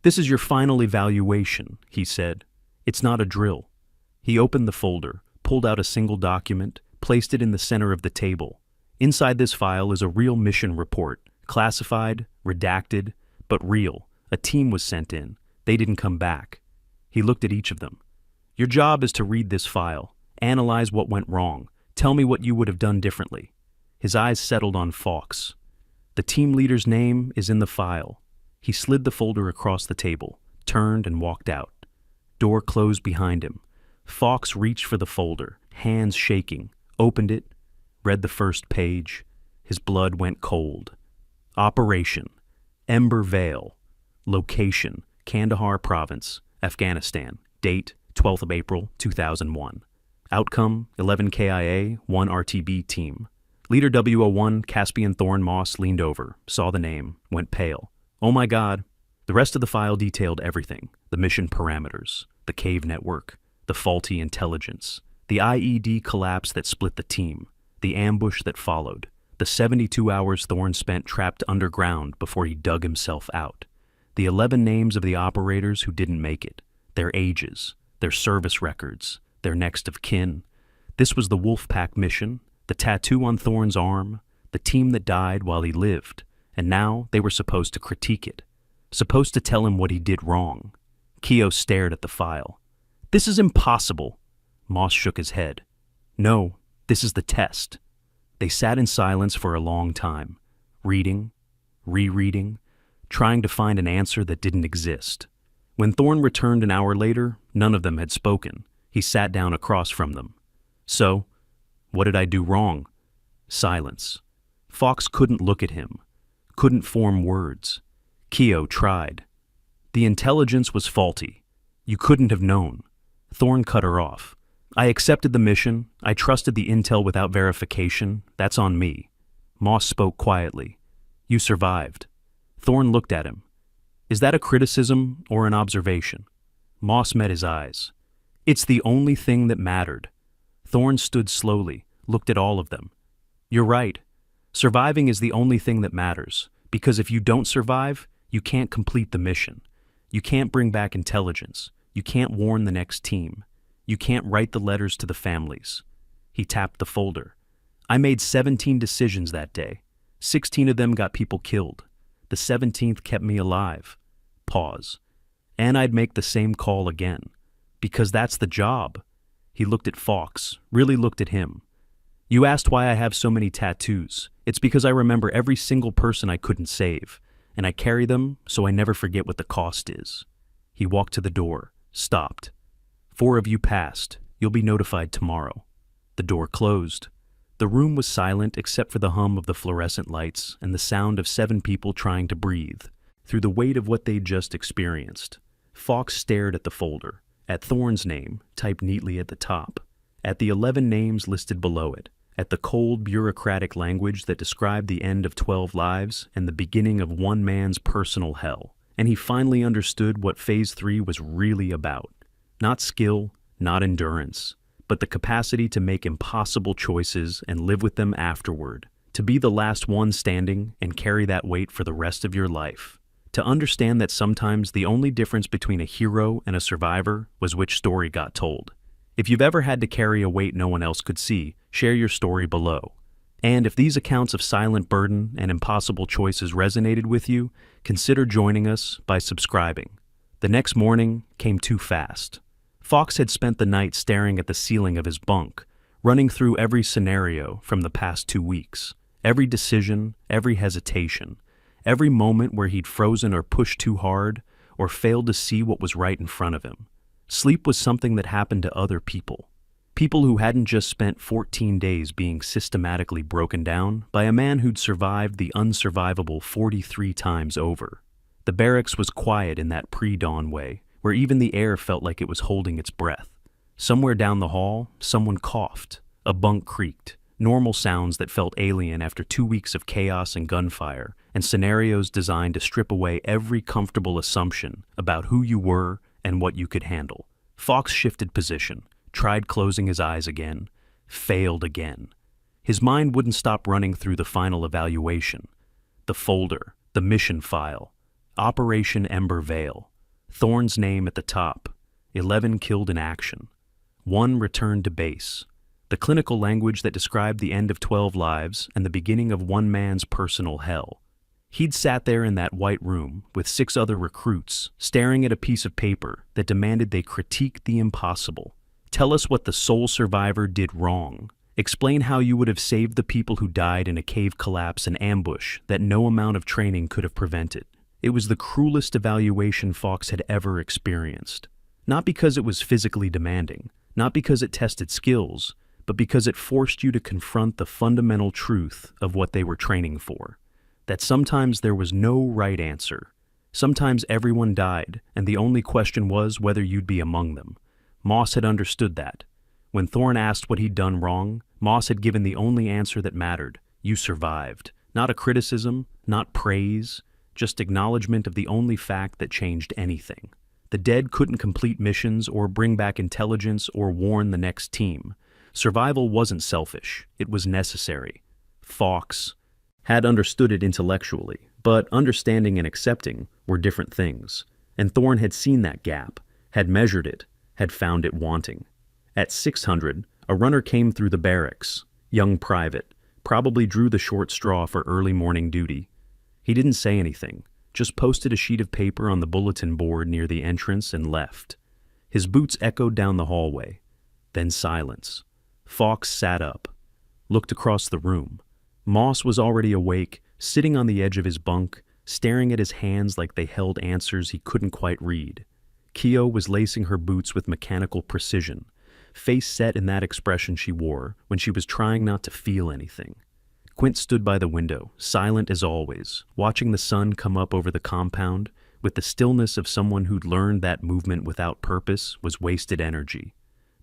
"This is your final evaluation," he said. "It's not a drill." He opened the folder, pulled out a single document, placed it in the center of the table. Inside this file is a real mission report, classified, redacted, but real. A team was sent in. They didn't come back. He looked at each of them. "Your job is to read this file, analyze what went wrong, tell me what you would have done differently." His eyes settled on Fox. "The team leader's name is in the file." He slid the folder across the table, turned and walked out. Door closed behind him. Fox reached for the folder, hands shaking, opened it, read the first page. His blood went cold. Operation: Ember Vale. Location: Kandahar Province, Afghanistan. Date: 12th of April, 2001. Outcome: 11 KIA, 1 RTB team. Leader W01, Caspian Thorn Moss, leaned over, saw the name, went pale. "Oh my God." The rest of the file detailed everything: the mission parameters, the cave network, the faulty intelligence, the IED collapse that split the team, the ambush that followed, the 72 hours Thorn spent trapped underground before he dug himself out, the 11 names of the operators who didn't make it, their ages, their service records, their next of kin. This was the Wolfpack mission, the tattoo on Thorn's arm, the team that died while he lived, and now they were supposed to critique it, supposed to tell him what he did wrong. Keo stared at the file. "This is impossible." Moss shook his head. "No, this is the test." They sat in silence for a long time, reading, rereading, trying to find an answer that didn't exist. When Thorn returned an hour later, none of them had spoken. He sat down across from them. "So, what did I do wrong?" Silence. Fox couldn't look at him, couldn't form words. Keo tried. "The intelligence was faulty. You couldn't have known." Thorn cut her off. "I accepted the mission. I trusted the intel without verification. That's on me." Moss spoke quietly. "You survived." Thorn looked at him. "Is that a criticism or an observation?" Moss met his eyes. "It's the only thing that mattered." Thorn stood slowly, looked at all of them. "You're right. Surviving is the only thing that matters, because if you don't survive, you can't complete the mission. You can't bring back intelligence. You can't warn the next team. You can't write the letters to the families." He tapped the folder. "I made 17 decisions that day. 16 of them got people killed. The 17th kept me alive." Pause. "And I'd make the same call again. Because that's the job." He looked at Fox, really looked at him. "You asked why I have so many tattoos. It's because I remember every single person I couldn't save, and I carry them so I never forget what the cost is." He walked to the door, stopped. "4 of you passed. You'll be notified tomorrow." The door closed. The room was silent except for the hum of the fluorescent lights and the sound of 7 people trying to breathe through the weight of what they'd just experienced. Fox stared at the folder, at Thorn's name typed neatly at the top, at the 11 names listed below it, at the cold bureaucratic language that described the end of 12 lives and the beginning of one man's personal hell. And he finally understood what Phase 3 was really about. Not skill, not endurance, but the capacity to make impossible choices and live with them afterward, to be the last one standing and carry that weight for the rest of your life. To understand that sometimes the only difference between a hero and a survivor was which story got told. If you've ever had to carry a weight no one else could see, share your story below. And if these accounts of silent burden and impossible choices resonated with you, consider joining us by subscribing. The next morning came too fast. Fox had spent the night staring at the ceiling of his bunk, running through every scenario from the past 2 weeks, every decision, every hesitation, every moment where he'd frozen or pushed too hard or failed to see what was right in front of him. Sleep was something that happened to other people People who hadn't just spent 14 days being systematically broken down by a man who'd survived the unsurvivable 43 times over. The barracks was quiet in that pre-dawn way, where even the air felt like it was holding its breath. Somewhere down the hall, someone coughed. A bunk creaked. Normal sounds that felt alien after 2 weeks of chaos and gunfire, and scenarios designed to strip away every comfortable assumption about who you were and what you could handle. Fox shifted position, tried closing his eyes again, failed again. His mind wouldn't stop running through the final evaluation. The folder, the mission file, Operation Ember Vale, Thorne's name at the top, 11 killed in action, 1 returned to base. The clinical language that described the end of 12 lives and the beginning of one man's personal hell. He'd sat there in that white room with 6 other recruits, staring at a piece of paper that demanded they critique the impossible. Tell us what the sole survivor did wrong. Explain how you would have saved the people who died in a cave collapse and ambush that no amount of training could have prevented. It was the cruelest evaluation Fox had ever experienced. Not because it was physically demanding, not because it tested skills, but because it forced you to confront the fundamental truth of what they were training for. That sometimes there was no right answer. Sometimes everyone died, and the only question was whether you'd be among them. Moss had understood that. When Thorne asked what he'd done wrong, Moss had given the only answer that mattered. You survived. Not a criticism, not praise, just acknowledgement of the only fact that changed anything. The dead couldn't complete missions or bring back intelligence or warn the next team. Survival wasn't selfish, it was necessary. Fox had understood it intellectually, but understanding and accepting were different things. And Thorne had seen that gap, had measured it, had found it wanting. At 600, a runner came through the barracks, young private, probably drew the short straw for early morning duty. He didn't say anything, just posted a sheet of paper on the bulletin board near the entrance and left. His boots echoed down the hallway. Then silence. Fox sat up, looked across the room. Moss was already awake, sitting on the edge of his bunk, staring at his hands like they held answers he couldn't quite read. Keo was lacing her boots with mechanical precision, face set in that expression she wore when she was trying not to feel anything. Quint stood by the window, silent as always, watching the sun come up over the compound with the stillness of someone who'd learned that movement without purpose was wasted energy.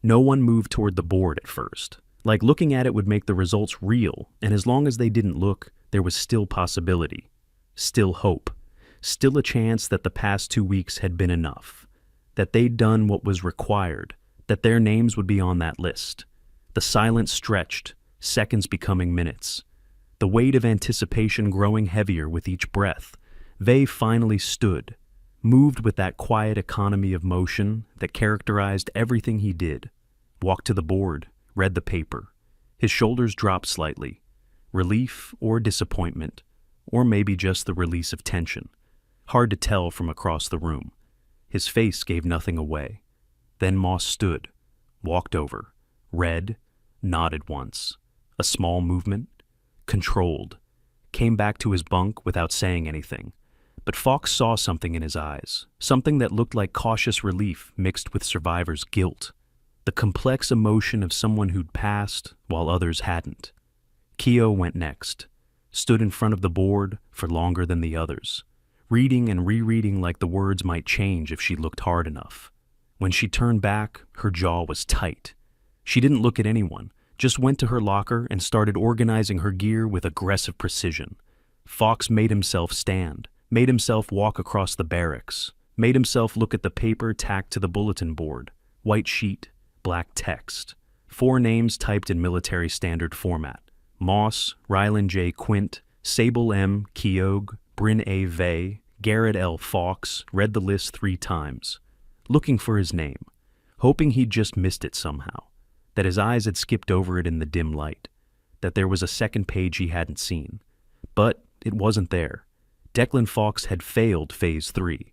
No one moved toward the board at first. Like looking at it would make the results real, and as long as they didn't look, there was still possibility. Still hope. Still a chance that the past 2 weeks had been enough. That they'd done what was required. That their names would be on that list. The silence stretched, seconds becoming minutes. The weight of anticipation growing heavier with each breath. Vey finally stood, moved with that quiet economy of motion that characterized everything he did. Walked to the board, read the paper. His shoulders dropped slightly. Relief or disappointment, or maybe just the release of tension. Hard to tell from across the room. His face gave nothing away. Then Moss stood, walked over, read, nodded once. A small movement, controlled. Came back to his bunk without saying anything. But Fox saw something in his eyes, something that looked like cautious relief mixed with survivor's guilt. The complex emotion of someone who'd passed while others hadn't. Keo went next, stood in front of the board for longer than the others, reading and rereading like the words might change if she looked hard enough. When she turned back, her jaw was tight. She didn't look at anyone, just went to her locker and started organizing her gear with aggressive precision. Fox made himself stand, made himself walk across the barracks, made himself look at the paper tacked to the bulletin board, white sheet, black text. 4 names typed in military standard format. Moss, Rylan J. Quint, Sable M. Keogh, Bryn A. Vey, Garrett L. Fox read the list 3 times, looking for his name, hoping he'd just missed it somehow, that his eyes had skipped over it in the dim light, that there was a second page he hadn't seen. But it wasn't there. Declan Fox had failed Phase 3.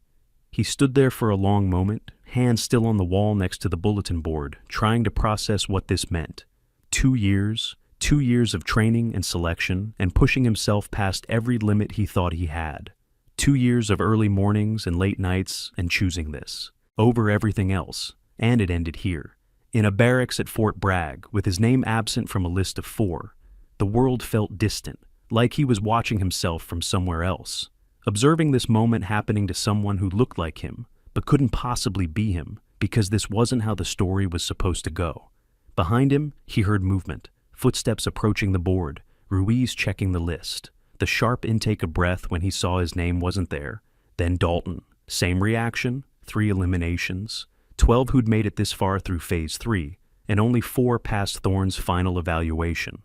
He stood there for a long moment, hands still on the wall next to the bulletin board, trying to process what this meant. 2 years, 2 years of training and selection, and pushing himself past every limit he thought he had. 2 years of early mornings and late nights and choosing this, over everything else. And it ended here. In a barracks at Fort Bragg, with his name absent from a list of 4, the world felt distant, like he was watching himself from somewhere else. Observing this moment happening to someone who looked like him, but couldn't possibly be him, because this wasn't how the story was supposed to go. Behind him, he heard movement, footsteps approaching the board, Ruiz checking the list, the sharp intake of breath when he saw his name wasn't there, then Dalton. Same reaction, 3 eliminations, 12 who'd made it this far through Phase 3, and only 4 passed Thorne's final evaluation.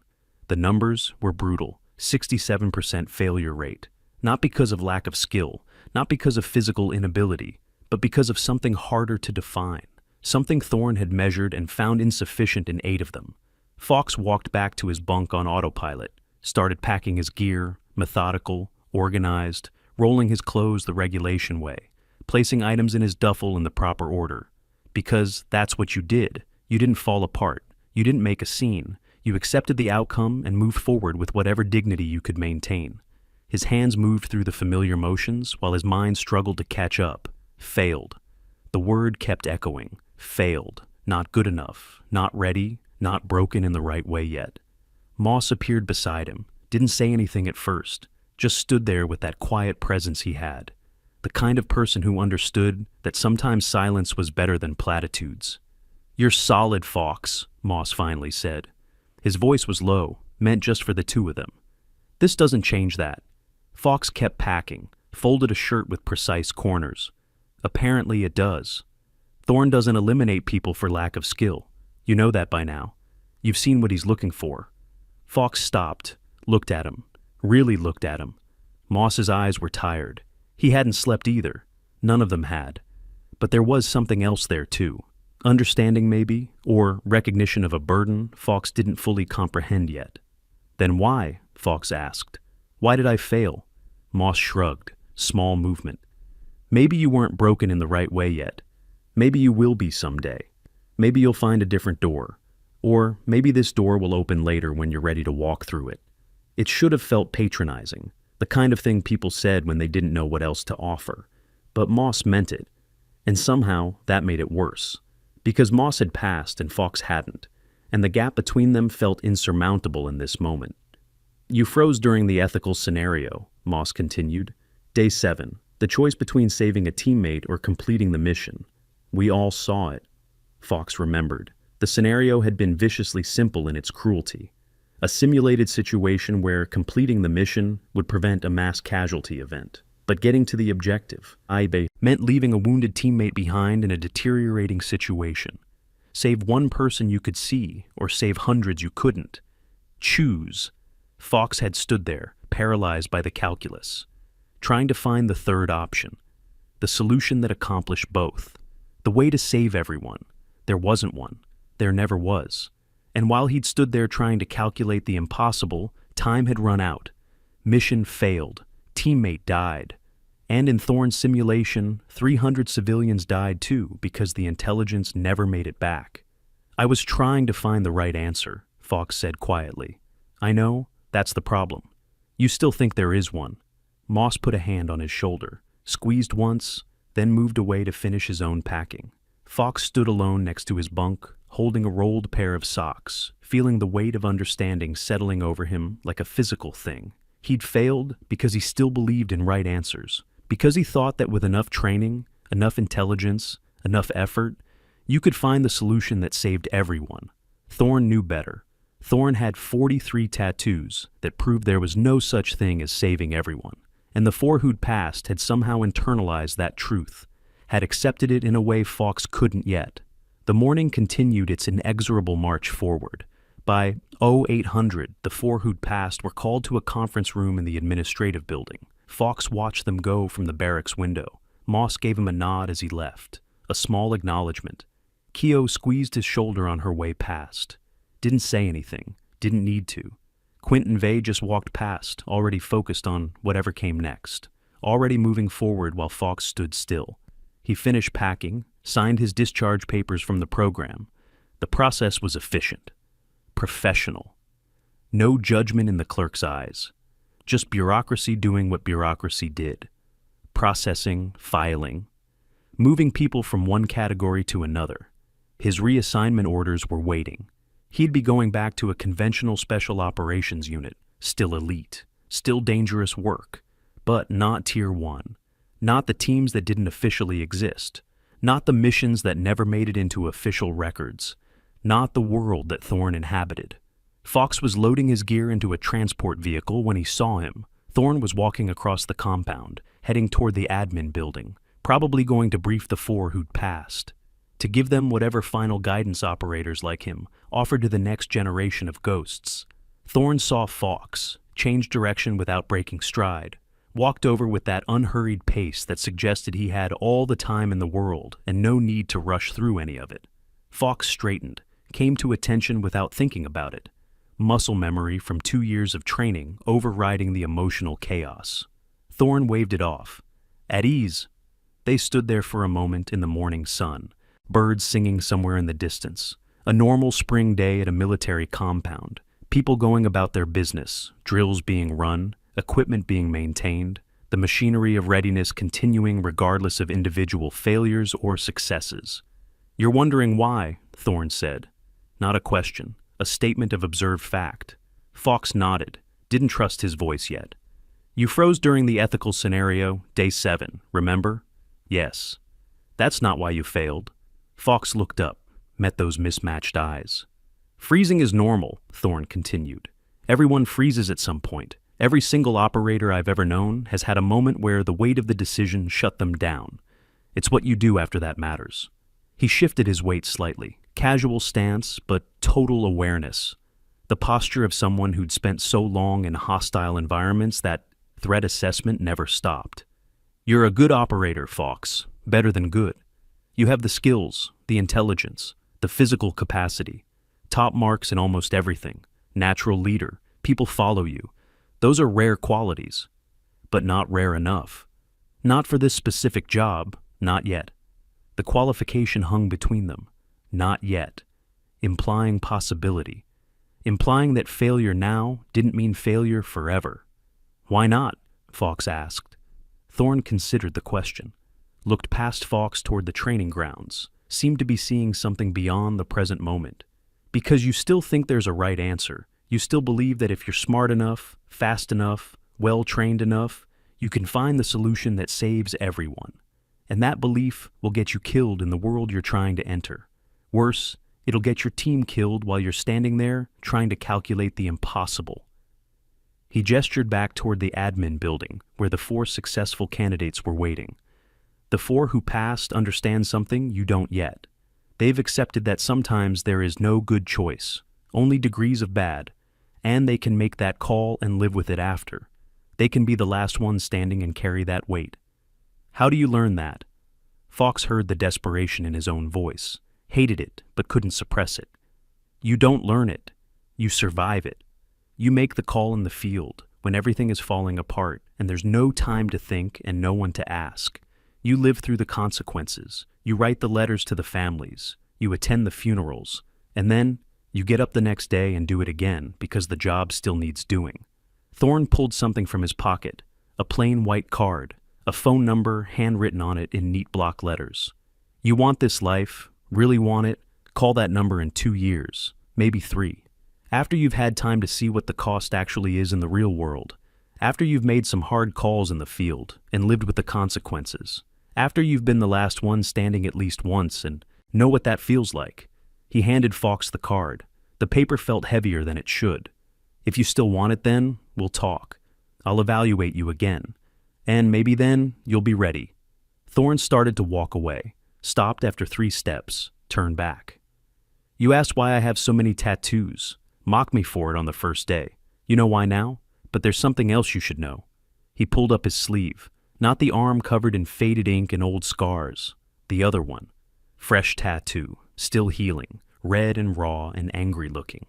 The numbers were brutal, 67% failure rate, not because of lack of skill, not because of physical inability, but because of something harder to define, something Thorne had measured and found insufficient in 8 of them. Fox walked back to his bunk on autopilot, started packing his gear, methodical, organized, rolling his clothes the regulation way, placing items in his duffel in the proper order. Because that's what you did. You didn't fall apart. You didn't make a scene. You accepted the outcome and moved forward with whatever dignity you could maintain. His hands moved through the familiar motions while his mind struggled to catch up. Failed. The word kept echoing. Failed. Not good enough. Not ready. Not broken in the right way yet. Moss appeared beside him. Didn't say anything at first. Just stood there with that quiet presence he had. The kind of person who understood that sometimes silence was better than platitudes. "You're solid, Fox," Moss finally said. His voice was low, meant just for the 2 of them. "This doesn't change that." Fox kept packing, folded a shirt with precise corners. "Apparently it does. Thorne doesn't eliminate people for lack of skill. You know that by now. You've seen what he's looking for." Fox stopped, looked at him, really looked at him. Moss's eyes were tired. He hadn't slept either. None of them had. But there was something else there too. Understanding maybe, or recognition of a burden Fox didn't fully comprehend yet. "Then why?" Fox asked. "Why did I fail?" Moss shrugged, small movement. "Maybe you weren't broken in the right way yet. Maybe you will be someday. Maybe you'll find a different door. Or maybe this door will open later when you're ready to walk through it." It should have felt patronizing, the kind of thing people said when they didn't know what else to offer. But Moss meant it. And somehow that made it worse. Because Moss had passed and Fox hadn't, and the gap between them felt insurmountable in this moment. "You froze during the ethical scenario," Moss continued. "Day 7, the choice between saving a teammate or completing the mission. We all saw it." Fox remembered. The scenario had been viciously simple in its cruelty. A simulated situation where completing the mission would prevent a mass casualty event. But getting to the objective, meant leaving a wounded teammate behind in a deteriorating situation. Save one person you could see, or save hundreds you couldn't. Choose. Fox had stood there, paralyzed by the calculus, trying to find the third option, the solution that accomplished both, the way to save everyone. There wasn't one. There never was. And while he'd stood there trying to calculate the impossible, time had run out. Mission failed. Teammate died. And in Thorne's simulation, 300 civilians died too because the intelligence never made it back. "I was trying to find the right answer," Fox said quietly. "I know, that's the problem. You still think there is one." Moss put a hand on his shoulder, squeezed once, then moved away to finish his own packing. Fox stood alone next to his bunk, holding a rolled pair of socks, feeling the weight of understanding settling over him like a physical thing. He'd failed because he still believed in right answers, because he thought that with enough training, enough intelligence, enough effort, you could find the solution that saved everyone. Thorne knew better. Thorne had 43 tattoos that proved there was no such thing as saving everyone, and the 4 who'd passed had somehow internalized that truth, had accepted it in a way Fox couldn't yet. The morning continued its inexorable march forward. By 0800, the 4 who'd passed were called to a conference room in the administrative building. Fox watched them go from the barracks window. Moss gave him a nod as he left, a small acknowledgement. Keogh squeezed his shoulder on her way past. Didn't say anything, didn't need to. Quentin Vey just walked past, already focused on whatever came next, already moving forward while Fox stood still. He finished packing, signed his discharge papers from the program. The process was efficient, professional. No judgment in the clerk's eyes. Just bureaucracy doing what bureaucracy did. Processing, filing, moving people from one category to another. His reassignment orders were waiting. He'd be going back to a conventional special operations unit, still elite, still dangerous work, but not Tier 1. Not the teams that didn't officially exist. Not the missions that never made it into official records. Not the world that Thorne inhabited. Fox was loading his gear into a transport vehicle when he saw him. Thorne was walking across the compound, heading toward the admin building, probably going to brief the four who'd passed, to give them whatever final guidance operators like him offered to the next generation of ghosts. Thorne saw Fox, changed direction without breaking stride, walked over with that unhurried pace that suggested he had all the time in the world and no need to rush through any of it. Fox straightened, came to attention without thinking about it, muscle memory from 2 years of training overriding the emotional chaos. Thorne waved it off. At ease. They stood there for a moment in the morning sun, birds singing somewhere in the distance. A normal spring day at a military compound, people going about their business, drills being run, equipment being maintained, the machinery of readiness continuing regardless of individual failures or successes. You're wondering why, Thorne said. Not a question, a statement of observed fact. Fox nodded, didn't trust his voice yet. You froze during the ethical scenario, day 7, remember? Yes. That's not why you failed. Fox looked up, met those mismatched eyes. Freezing is normal, Thorne continued. Everyone freezes at some point. Every single operator I've ever known has had a moment where the weight of the decision shut them down. It's what you do after that matters. He shifted his weight slightly, casual stance, but total awareness. The posture of someone who'd spent so long in hostile environments that threat assessment never stopped. You're a good operator, Fox, better than good. You have the skills, the intelligence, the physical capacity, top marks in almost everything, natural leader, people follow you. Those are rare qualities, but not rare enough. Not for this specific job, not yet. The qualification hung between them, not yet, implying possibility, implying that failure now didn't mean failure forever. Why not? Fox asked. Thorne considered the question, looked past Fox toward the training grounds, seemed to be seeing something beyond the present moment. Because you still think there's a right answer. You still believe that if you're smart enough, fast enough, well-trained enough, you can find the solution that saves everyone. And that belief will get you killed in the world you're trying to enter. Worse, it'll get your team killed while you're standing there trying to calculate the impossible. He gestured back toward the admin building where the 4 successful candidates were waiting. The 4 who passed understand something you don't yet. They've accepted that sometimes there is no good choice, only degrees of bad, and they can make that call and live with it after. They can be the last one standing and carry that weight. How do you learn that? Fox heard the desperation in his own voice, hated it, but couldn't suppress it. You don't learn it. You survive it. You make the call in the field when everything is falling apart and there's no time to think and no one to ask. You live through the consequences. You write the letters to the families. You attend the funerals. And then you get up the next day and do it again because the job still needs doing. Thorne pulled something from his pocket, a plain white card, a phone number handwritten on it in neat block letters. You want this life, really want it, call that number in 2 years, maybe 3. After you've had time to see what the cost actually is in the real world, after you've made some hard calls in the field and lived with the consequences, after you've been the last one standing at least once and know what that feels like. He handed Fox the card. The paper felt heavier than it should. If you still want it then, we'll talk. I'll evaluate you again. And maybe then you'll be ready. Thorne started to walk away, stopped after 3 steps, turned back. You asked why I have so many tattoos. Mock me for it on the first day. You know why now? But there's something else you should know. He pulled up his sleeve, not the arm covered in faded ink and old scars, the other one. Fresh tattoo, still healing, red and raw and angry looking.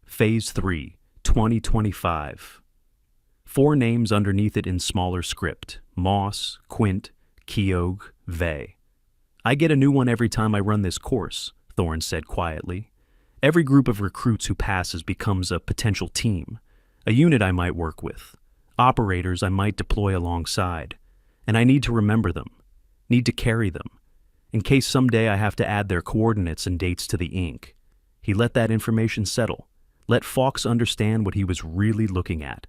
Phase 3, 2025. 4 names underneath it in smaller script: Moss, Quint, Keogh, Vey. I get a new one every time I run this course, Thorne said quietly. Every group of recruits who passes becomes a potential team, a unit I might work with, operators I might deploy alongside, and I need to remember them, need to carry them. in case someday I have to add their coordinates and dates to the ink. He let that information settle. Let Fawkes understand what he was really looking at.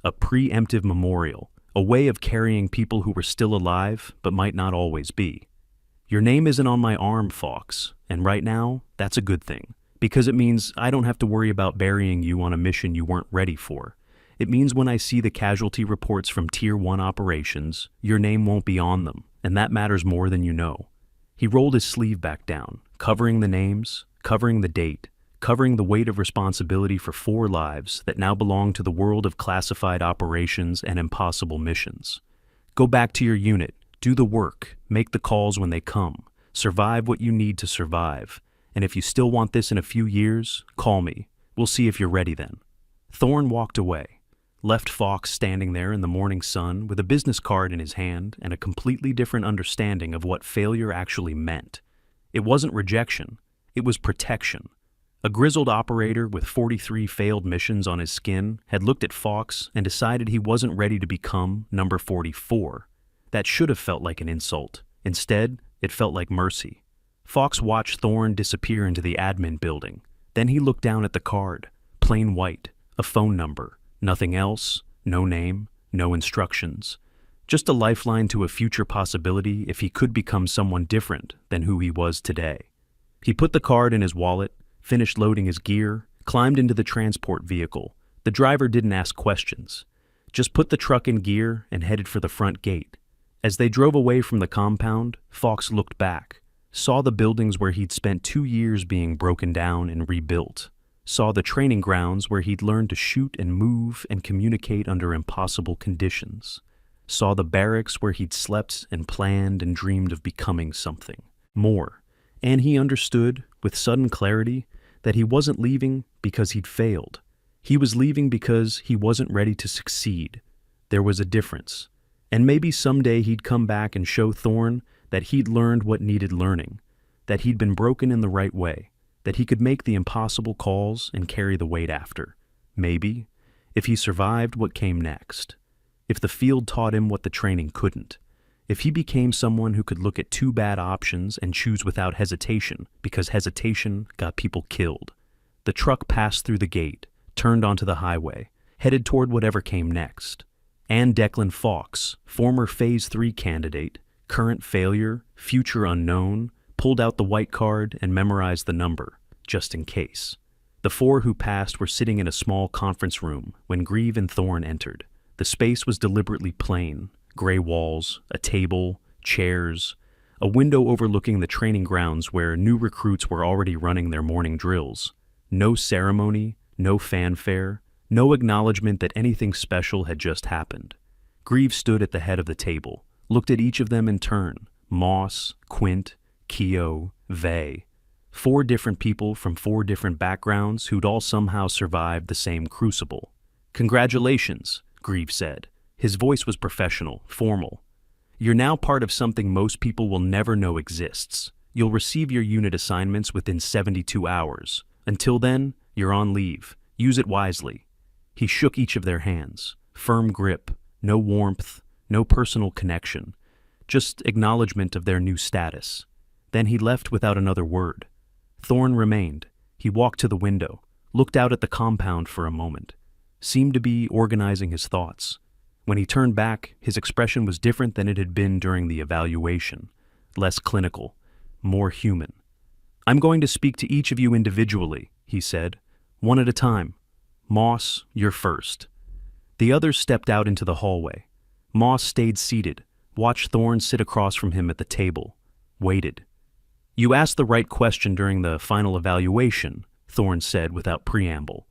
A preemptive memorial, a way of carrying people who were still alive but might not always be. Your name isn't on my arm, Fawkes, and right now, that's a good thing, because it means I don't have to worry about burying you on a mission you weren't ready for. It means when I see the casualty reports from Tier 1 operations, your name won't be on them, and that matters more than you know. He rolled his sleeve back down, covering the names, covering the date, covering the weight of responsibility for 4 lives that now belong to the world of classified operations and impossible missions. Go back to your unit, do the work, make the calls when they come, survive what you need to survive, and if you still want this in a few years, call me. We'll see if you're ready then. Thorne walked away, left Fawkes standing there in the morning sun with a business card in his hand and a completely different understanding of what failure actually meant. It wasn't rejection, it was protection. A grizzled operator with 43 failed missions on his skin had looked at Fawkes and decided he wasn't ready to become number 44. That should have felt like an insult. Instead, it felt like mercy. Fawkes watched Thorne disappear into the admin building. Then he looked down at the card. Plain white, a phone number, nothing else, no name, no instructions. Just a lifeline to a future possibility if he could become someone different than who he was today. He put the card in his wallet, finished loading his gear, climbed into the transport vehicle. The driver didn't ask questions. Just put the truck in gear and headed for the front gate. As they drove away from the compound, Fawkes looked back, saw the buildings where he'd spent 2 years being broken down and rebuilt, saw the training grounds where he'd learned to shoot and move and communicate under impossible conditions, saw the barracks where he'd slept and planned and dreamed of becoming something more. And he understood, with sudden clarity, that he wasn't leaving because he'd failed. He was leaving because he wasn't ready to succeed. There was a difference. And maybe someday he'd come back and show Thorne that he'd learned what needed learning, that he'd been broken in the right way, that he could make the impossible calls and carry the weight after. Maybe, if he survived what came next. If the field taught him what the training couldn't. If he became someone who could look at 2 bad options and choose without hesitation, because hesitation got people killed. The truck passed through the gate, turned onto the highway, headed toward whatever came next. And Declan Fawkes, former Phase 3 candidate, current failure, future unknown, pulled out the white card and memorized the number, just in case. The 4 who passed were sitting in a small conference room when Grieve and Thorne entered. The space was deliberately plain, gray walls, a table, chairs, a window overlooking the training grounds where new recruits were already running their morning drills. No ceremony, no fanfare, no acknowledgement that anything special had just happened. Grieve stood at the head of the table, looked at each of them in turn. Moss, Quint, Keogh, Vey. 4 different people from 4 different backgrounds who'd all somehow survived the same crucible. "Congratulations," Grieve said. His voice was professional, formal. "You're now part of something most people will never know exists. You'll receive your unit assignments within 72 hours. Until then, you're on leave. Use it wisely." He shook each of their hands. Firm grip, no warmth, no personal connection, just acknowledgement of their new status. Then he left without another word. Thorne remained. He walked to the window, looked out at the compound for a moment, seemed to be organizing his thoughts. When he turned back, his expression was different than it had been during the evaluation, less clinical, more human. "I'm going to speak to each of you individually," he said, "one at a time. Moss, you're first." The others stepped out into the hallway. Moss stayed seated, watched Thorne sit across from him at the table, waited. "You asked the right question during the final evaluation," Thorne said without preamble.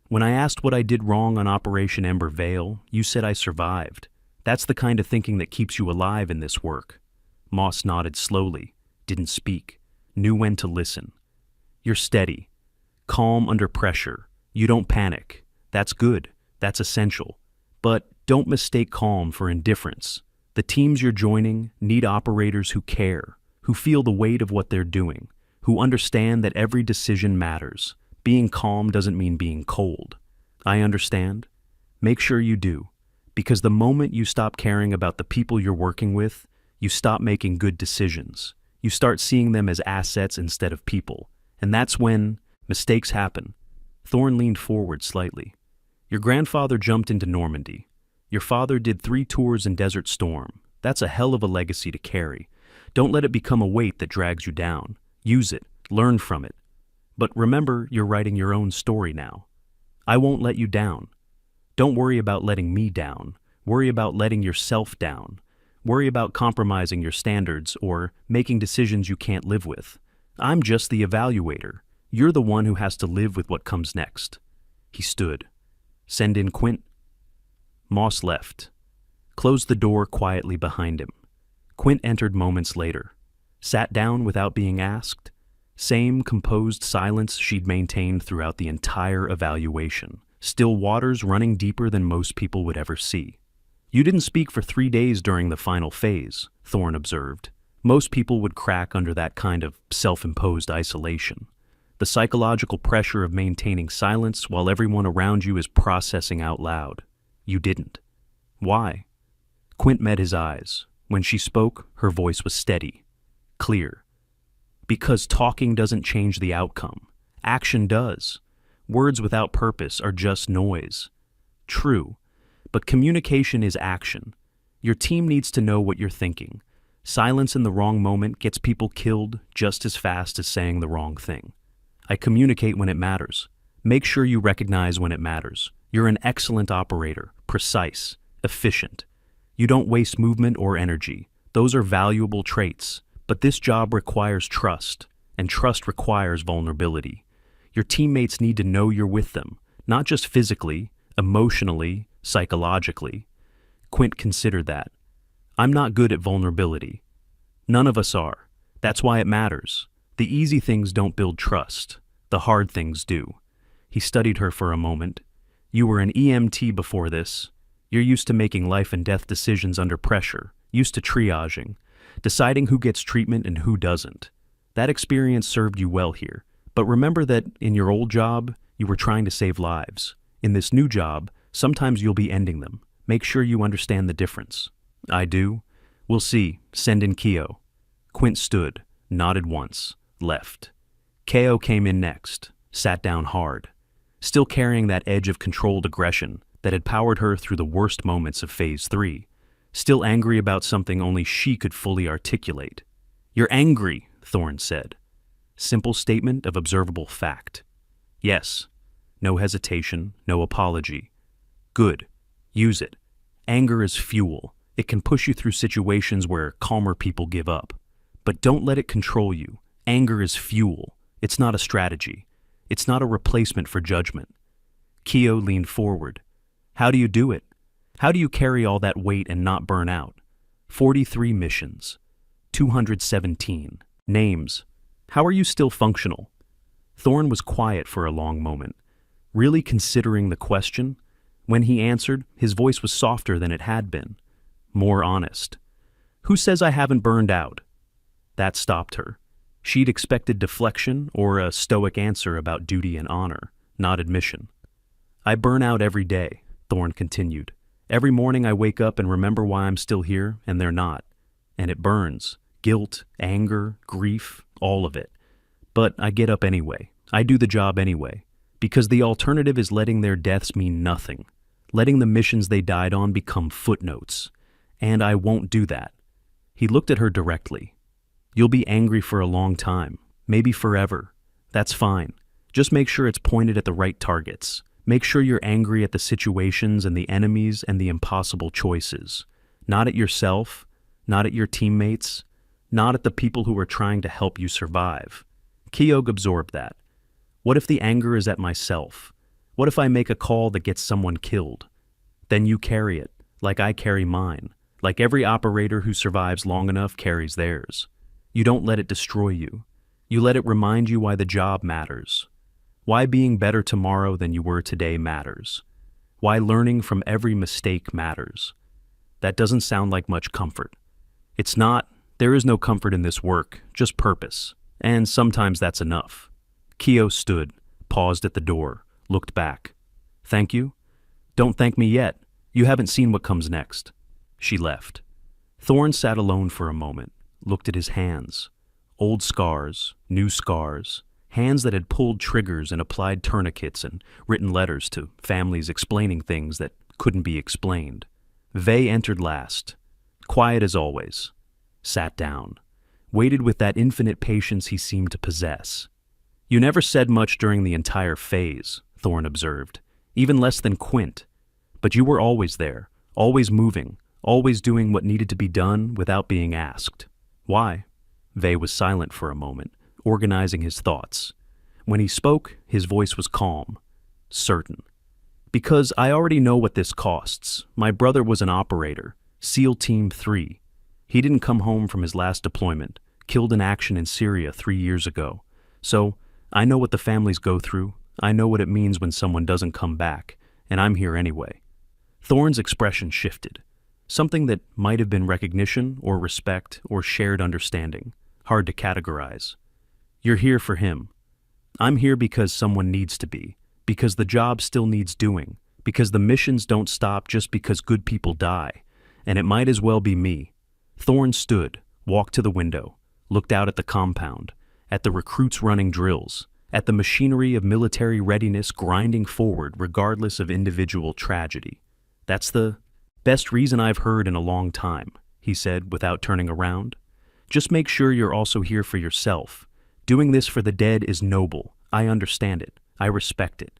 "When I asked what I did wrong on Operation Ember Vale, you said I survived. That's the kind of thinking that keeps you alive in this work." Moss nodded slowly, didn't speak, knew when to listen. "You're steady, calm under pressure. You don't panic. That's good. That's essential. But don't mistake calm for indifference. The teams you're joining need operators who care, who feel the weight of what they're doing, who understand that every decision matters. Being calm doesn't mean being cold. I understand. Make sure you do, because the moment you stop caring about the people you're working with, you stop making good decisions. You start seeing them as assets instead of people. And that's when mistakes happen. Thorn leaned forward slightly. Your grandfather jumped into Normandy. Your father did 3 tours in Desert Storm. That's a hell of a legacy to carry. Don't let it become a weight that drags you down. Use it. Learn from it. But remember, you're writing your own story now. I won't let you down. Don't worry about letting me down. Worry about letting yourself down. Worry about compromising your standards or making decisions you can't live with. I'm just the evaluator. You're the one who has to live with what comes next. He stood. Send in Quint. Moss left. Closed the door quietly behind him. Quint entered moments later. Sat down without being asked. Same composed silence she'd maintained throughout the entire evaluation. Still waters running deeper than most people would ever see. You didn't speak for 3 days during the final phase, Thorn observed. Most people would crack under that kind of self-imposed isolation. The psychological pressure of maintaining silence while everyone around you is processing out loud. You didn't. Why? Quint met his eyes. When she spoke, her voice was steady, clear. Because talking doesn't change the outcome. Action does. Words without purpose are just noise. True. But communication is action. Your team needs to know what you're thinking. Silence in the wrong moment gets people killed just as fast as saying the wrong thing. I communicate when it matters. Make sure you recognize when it matters. You're an excellent operator, precise, efficient. You don't waste movement or energy. Those are valuable traits. But this job requires trust, and trust requires vulnerability. Your teammates need to know you're with them, not just physically, emotionally, psychologically. Quint considered that. I'm not good at vulnerability. None of us are. That's why it matters. The easy things don't build trust. The hard things do. He studied her for a moment. You were an EMT before this. You're used to making life and death decisions under pressure, used to triaging, deciding who gets treatment and who doesn't. That experience served you well here. But remember that in your old job, you were trying to save lives. In this new job, sometimes you'll be ending them. Make sure you understand the difference. I do. We'll see. Send in Keo. Quint stood, nodded once, left. Keo came in next, sat down hard, still carrying that edge of controlled aggression that had powered her through the worst moments of Phase 3. Still angry about something only she could fully articulate. You're angry, Thorn said. Simple statement of observable fact. Yes. No hesitation, no apology. Good. Use it. Anger is fuel. It can push you through situations where calmer people give up. But don't let it control you. Anger is fuel. It's not a strategy. It's not a replacement for judgment. Keo leaned forward. How do you do it? How do you carry all that weight and not burn out? 43 missions. 217. Names. How are you still functional? Thorn was quiet for a long moment, really considering the question. When he answered, his voice was softer than it had been, more honest. Who says I haven't burned out? That stopped her. She'd expected deflection or a stoic answer about duty and honor, not admission. I burn out every day, Thorn continued. Every morning I wake up and remember why I'm still here, and they're not. And it burns. Guilt, anger, grief, all of it. But I get up anyway. I do the job anyway. Because the alternative is letting their deaths mean nothing. Letting the missions they died on become footnotes. And I won't do that. He looked at her directly. You'll be angry for a long time. Maybe forever. That's fine. Just make sure it's pointed at the right targets. Make sure you're angry at the situations and the enemies and the impossible choices. Not at yourself, not at your teammates, not at the people who are trying to help you survive. Keogh absorbed that. What if the anger is at myself? What if I make a call that gets someone killed? Then you carry it, like I carry mine, like every operator who survives long enough carries theirs. You don't let it destroy you. You let it remind you why the job matters. Why being better tomorrow than you were today matters. Why learning from every mistake matters. That doesn't sound like much comfort. It's not. There is no comfort in this work, just purpose. And sometimes that's enough. Keogh stood, paused at the door, looked back. Thank you? Don't thank me yet. You haven't seen what comes next. She left. Thorn sat alone for a moment, looked at his hands. Old scars, new scars, hands that had pulled triggers and applied tourniquets and written letters to families explaining things that couldn't be explained. Vey entered last, quiet as always, sat down, waited with that infinite patience he seemed to possess. "You never said much during the entire phase," Thorne observed, "even less than Quint. But you were always there, always moving, always doing what needed to be done without being asked." "Why?" Vey was silent for a moment, organizing his thoughts. When he spoke, his voice was calm, certain. "Because I already know what this costs. My brother was an operator, SEAL Team 3. He didn't come home from his last deployment, killed in action in Syria 3 years ago. So, I know what the families go through. I know what it means when someone doesn't come back, and I'm here anyway." Thorne's expression shifted. Something that might have been recognition or respect or shared understanding. Hard to categorize. "You're here for him. I'm here because someone needs to be, because the job still needs doing, because the missions don't stop just because good people die, and it might as well be me." Thorne stood, walked to the window, looked out at the compound, at the recruits running drills, at the machinery of military readiness grinding forward regardless of individual tragedy. "That's the best reason I've heard in a long time," he said without turning around. "Just make sure you're also here for yourself. Doing this for the dead is noble. I understand it. I respect it.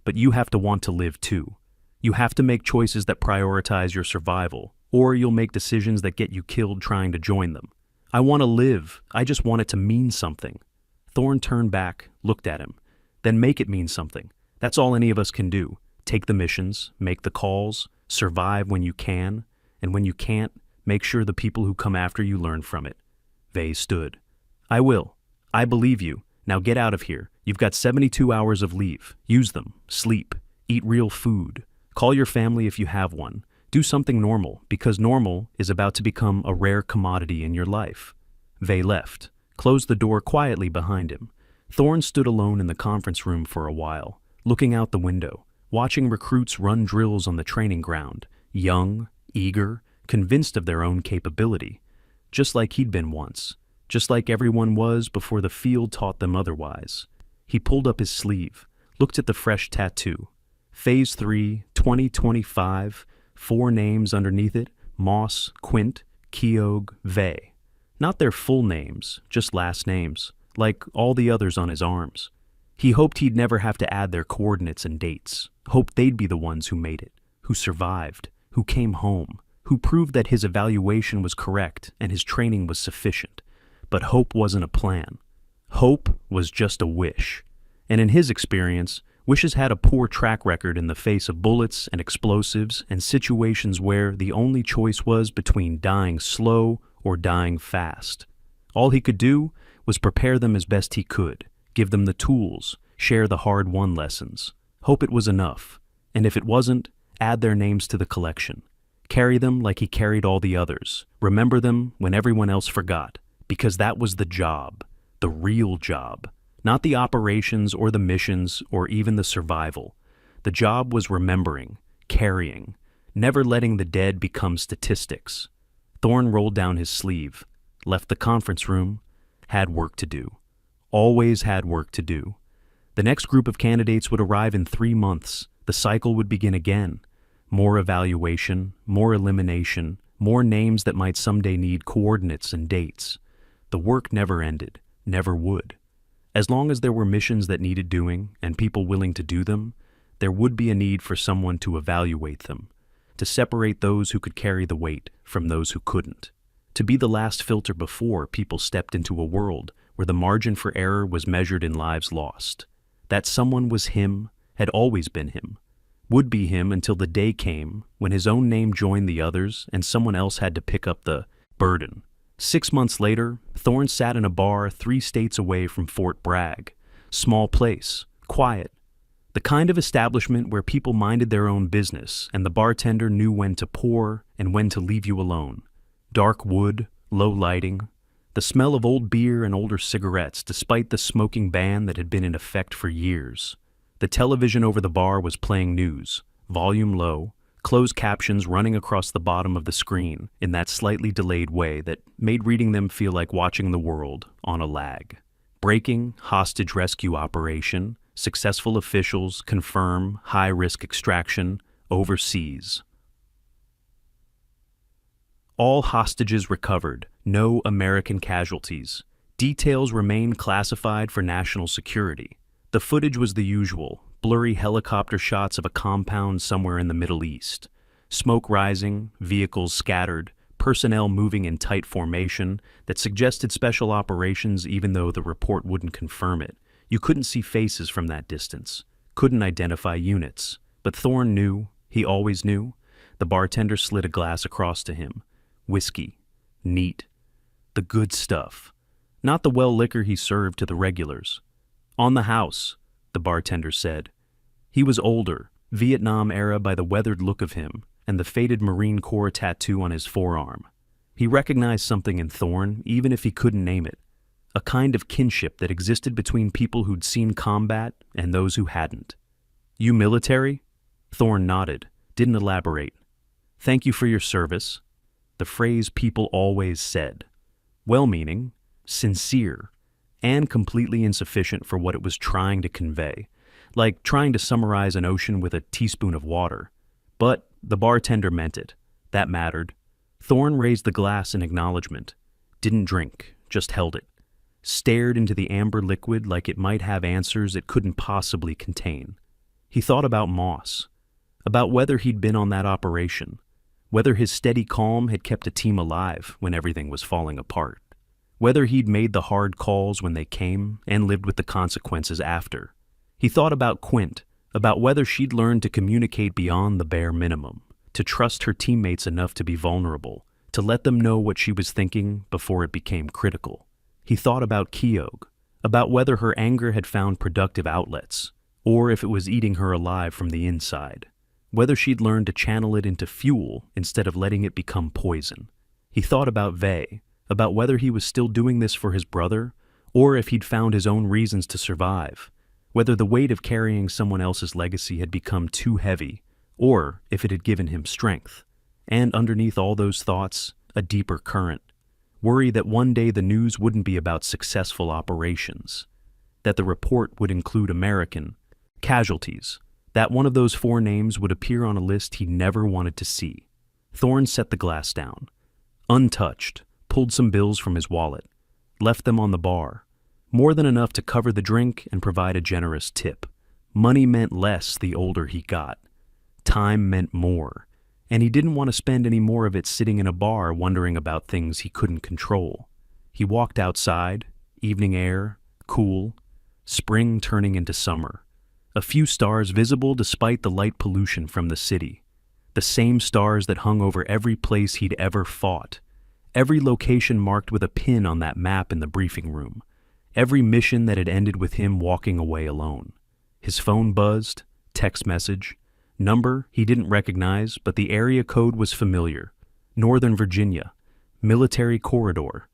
But you have to want to live too. You have to make choices that prioritize your survival, or you'll make decisions that get you killed trying to join them. I want to live. I just want it to mean something." Thorne turned back, looked at him. "Then make it mean something. That's all any of us can do. Take the missions, make the calls, survive when you can, and when you can't, make sure the people who come after you learn from it." Vey stood. "I will. I believe you. Now get out of here. You've got 72 hours of leave. Use them. Sleep. Eat real food. Call your family if you have one. Do something normal, because normal is about to become a rare commodity in your life." Vey left, closed the door quietly behind him. Thorne stood alone in the conference room for a while, looking out the window, watching recruits run drills on the training ground, young, eager, convinced of their own capability, just like he'd been once, just like everyone was before the field taught them otherwise. He pulled up his sleeve, looked at the fresh tattoo. Phase 3, 2025, 4 names underneath it: Moss, Quint, Keogh, Vey. Not their full names, just last names, like all the others on his arms. He hoped he'd never have to add their coordinates and dates, hoped they'd be the ones who made it, who survived, who came home, who proved that his evaluation was correct and his training was sufficient. But hope wasn't a plan. Hope was just a wish. And in his experience, wishes had a poor track record in the face of bullets and explosives and situations where the only choice was between dying slow or dying fast. All he could do was prepare them as best he could, give them the tools, share the hard-won lessons. Hope it was enough, and if it wasn't, add their names to the collection. Carry them like he carried all the others. Remember them when everyone else forgot, because that was the job, the real job. Not the operations or the missions or even the survival. The job was remembering, carrying, never letting the dead become statistics. Thorne rolled down his sleeve, left the conference room, had work to do. Always had work to do. The next group of candidates would arrive in 3 months. The cycle would begin again. More evaluation, more elimination, more names that might someday need coordinates and dates. The work never ended, never would. As long as there were missions that needed doing and people willing to do them, there would be a need for someone to evaluate them, to separate those who could carry the weight from those who couldn't, to be the last filter before people stepped into a world where the margin for error was measured in lives lost. That someone was him, had always been him, would be him until the day came when his own name joined the others and someone else had to pick up the burden. 6 months later, Thorne sat in a bar 3 states away from Fort Bragg. Small place, quiet. The kind of establishment where people minded their own business and the bartender knew when to pour and when to leave you alone. Dark wood, low lighting, the smell of old beer and older cigarettes despite the smoking ban that had been in effect for years. The television over the bar was playing news, volume low, closed captions running across the bottom of the screen in that slightly delayed way that made reading them feel like watching the world on a lag. Breaking hostage rescue operation, successful officials confirm high-risk extraction overseas. All hostages recovered, no American casualties. Details remain classified for national security. The footage was the usual, blurry helicopter shots of a compound somewhere in the Middle East. Smoke rising, vehicles scattered, personnel moving in tight formation that suggested special operations even though the report wouldn't confirm it. You couldn't see faces from that distance, couldn't identify units. But Thorne knew, he always knew. The bartender slid a glass across to him. Whiskey. Neat. The good stuff. Not the well liquor he served to the regulars. On the house, the bartender said. He was older, Vietnam era by the weathered look of him and the faded Marine Corps tattoo on his forearm. He recognized something in Thorne, even if he couldn't name it. A kind of kinship that existed between people who'd seen combat and those who hadn't. You military? Thorne nodded, didn't elaborate. Thank you for your service. The phrase people always said. Well-meaning, sincere, and completely insufficient for what it was trying to convey, like trying to summarize an ocean with a teaspoon of water. But the bartender meant it. That mattered. Thorne raised the glass in acknowledgement. Didn't drink, just held it. Stared into the amber liquid like it might have answers it couldn't possibly contain. He thought about Moss, about whether he'd been on that operation, whether his steady calm had kept a team alive when everything was falling apart, whether he'd made the hard calls when they came and lived with the consequences after. He thought about Quint, about whether she'd learned to communicate beyond the bare minimum, to trust her teammates enough to be vulnerable, to let them know what she was thinking before it became critical. He thought about Keogh, about whether her anger had found productive outlets, or if it was eating her alive from the inside, whether she'd learned to channel it into fuel instead of letting it become poison. He thought about Vay, about whether he was still doing this for his brother, or if he'd found his own reasons to survive, whether the weight of carrying someone else's legacy had become too heavy, or if it had given him strength. And underneath all those thoughts, a deeper current. Worry that one day the news wouldn't be about successful operations, that the report would include American casualties, that one of those 4 names would appear on a list he never wanted to see. Thorne set the glass down. Untouched, pulled some bills from his wallet, left them on the bar, more than enough to cover the drink and provide a generous tip. Money meant less the older he got. Time meant more, and he didn't want to spend any more of it sitting in a bar wondering about things he couldn't control. He walked outside, evening air, cool, spring turning into summer. A few stars visible despite the light pollution from the city. The same stars that hung over every place he'd ever fought. Every location marked with a pin on that map in the briefing room. Every mission that had ended with him walking away alone. His phone buzzed, text message, number he didn't recognize, but the area code was familiar. Northern Virginia, military corridor.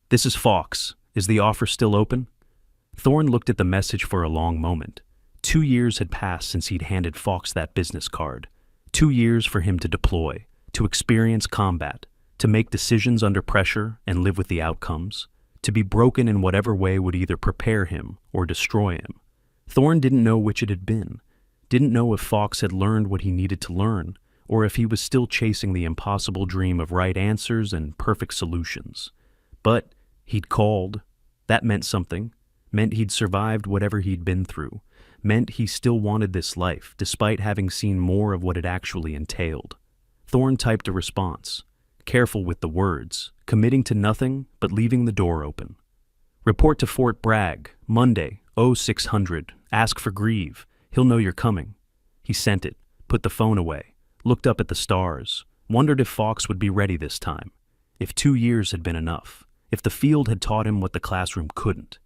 This is Fox. Is the offer still open? Thorne looked at the message for a long moment. 2 years had passed since he'd handed Fox that business card. 2 years for him to deploy, to experience combat, to make decisions under pressure and live with the outcomes, to be broken in whatever way would either prepare him or destroy him. Thorne didn't know which it had been, didn't know if Fox had learned what he needed to learn, or if he was still chasing the impossible dream of right answers and perfect solutions. But he'd called. That meant something, meant he'd survived whatever he'd been through, meant he still wanted this life, despite having seen more of what it actually entailed. Thorne typed a response, careful with the words, committing to nothing but leaving the door open. Report to Fort Bragg, Monday, 0600, ask for Grieve. He'll know you're coming. He sent it, put the phone away, looked up at the stars, wondered if Fox would be ready this time, if 2 years had been enough, if the field had taught him what the classroom couldn't.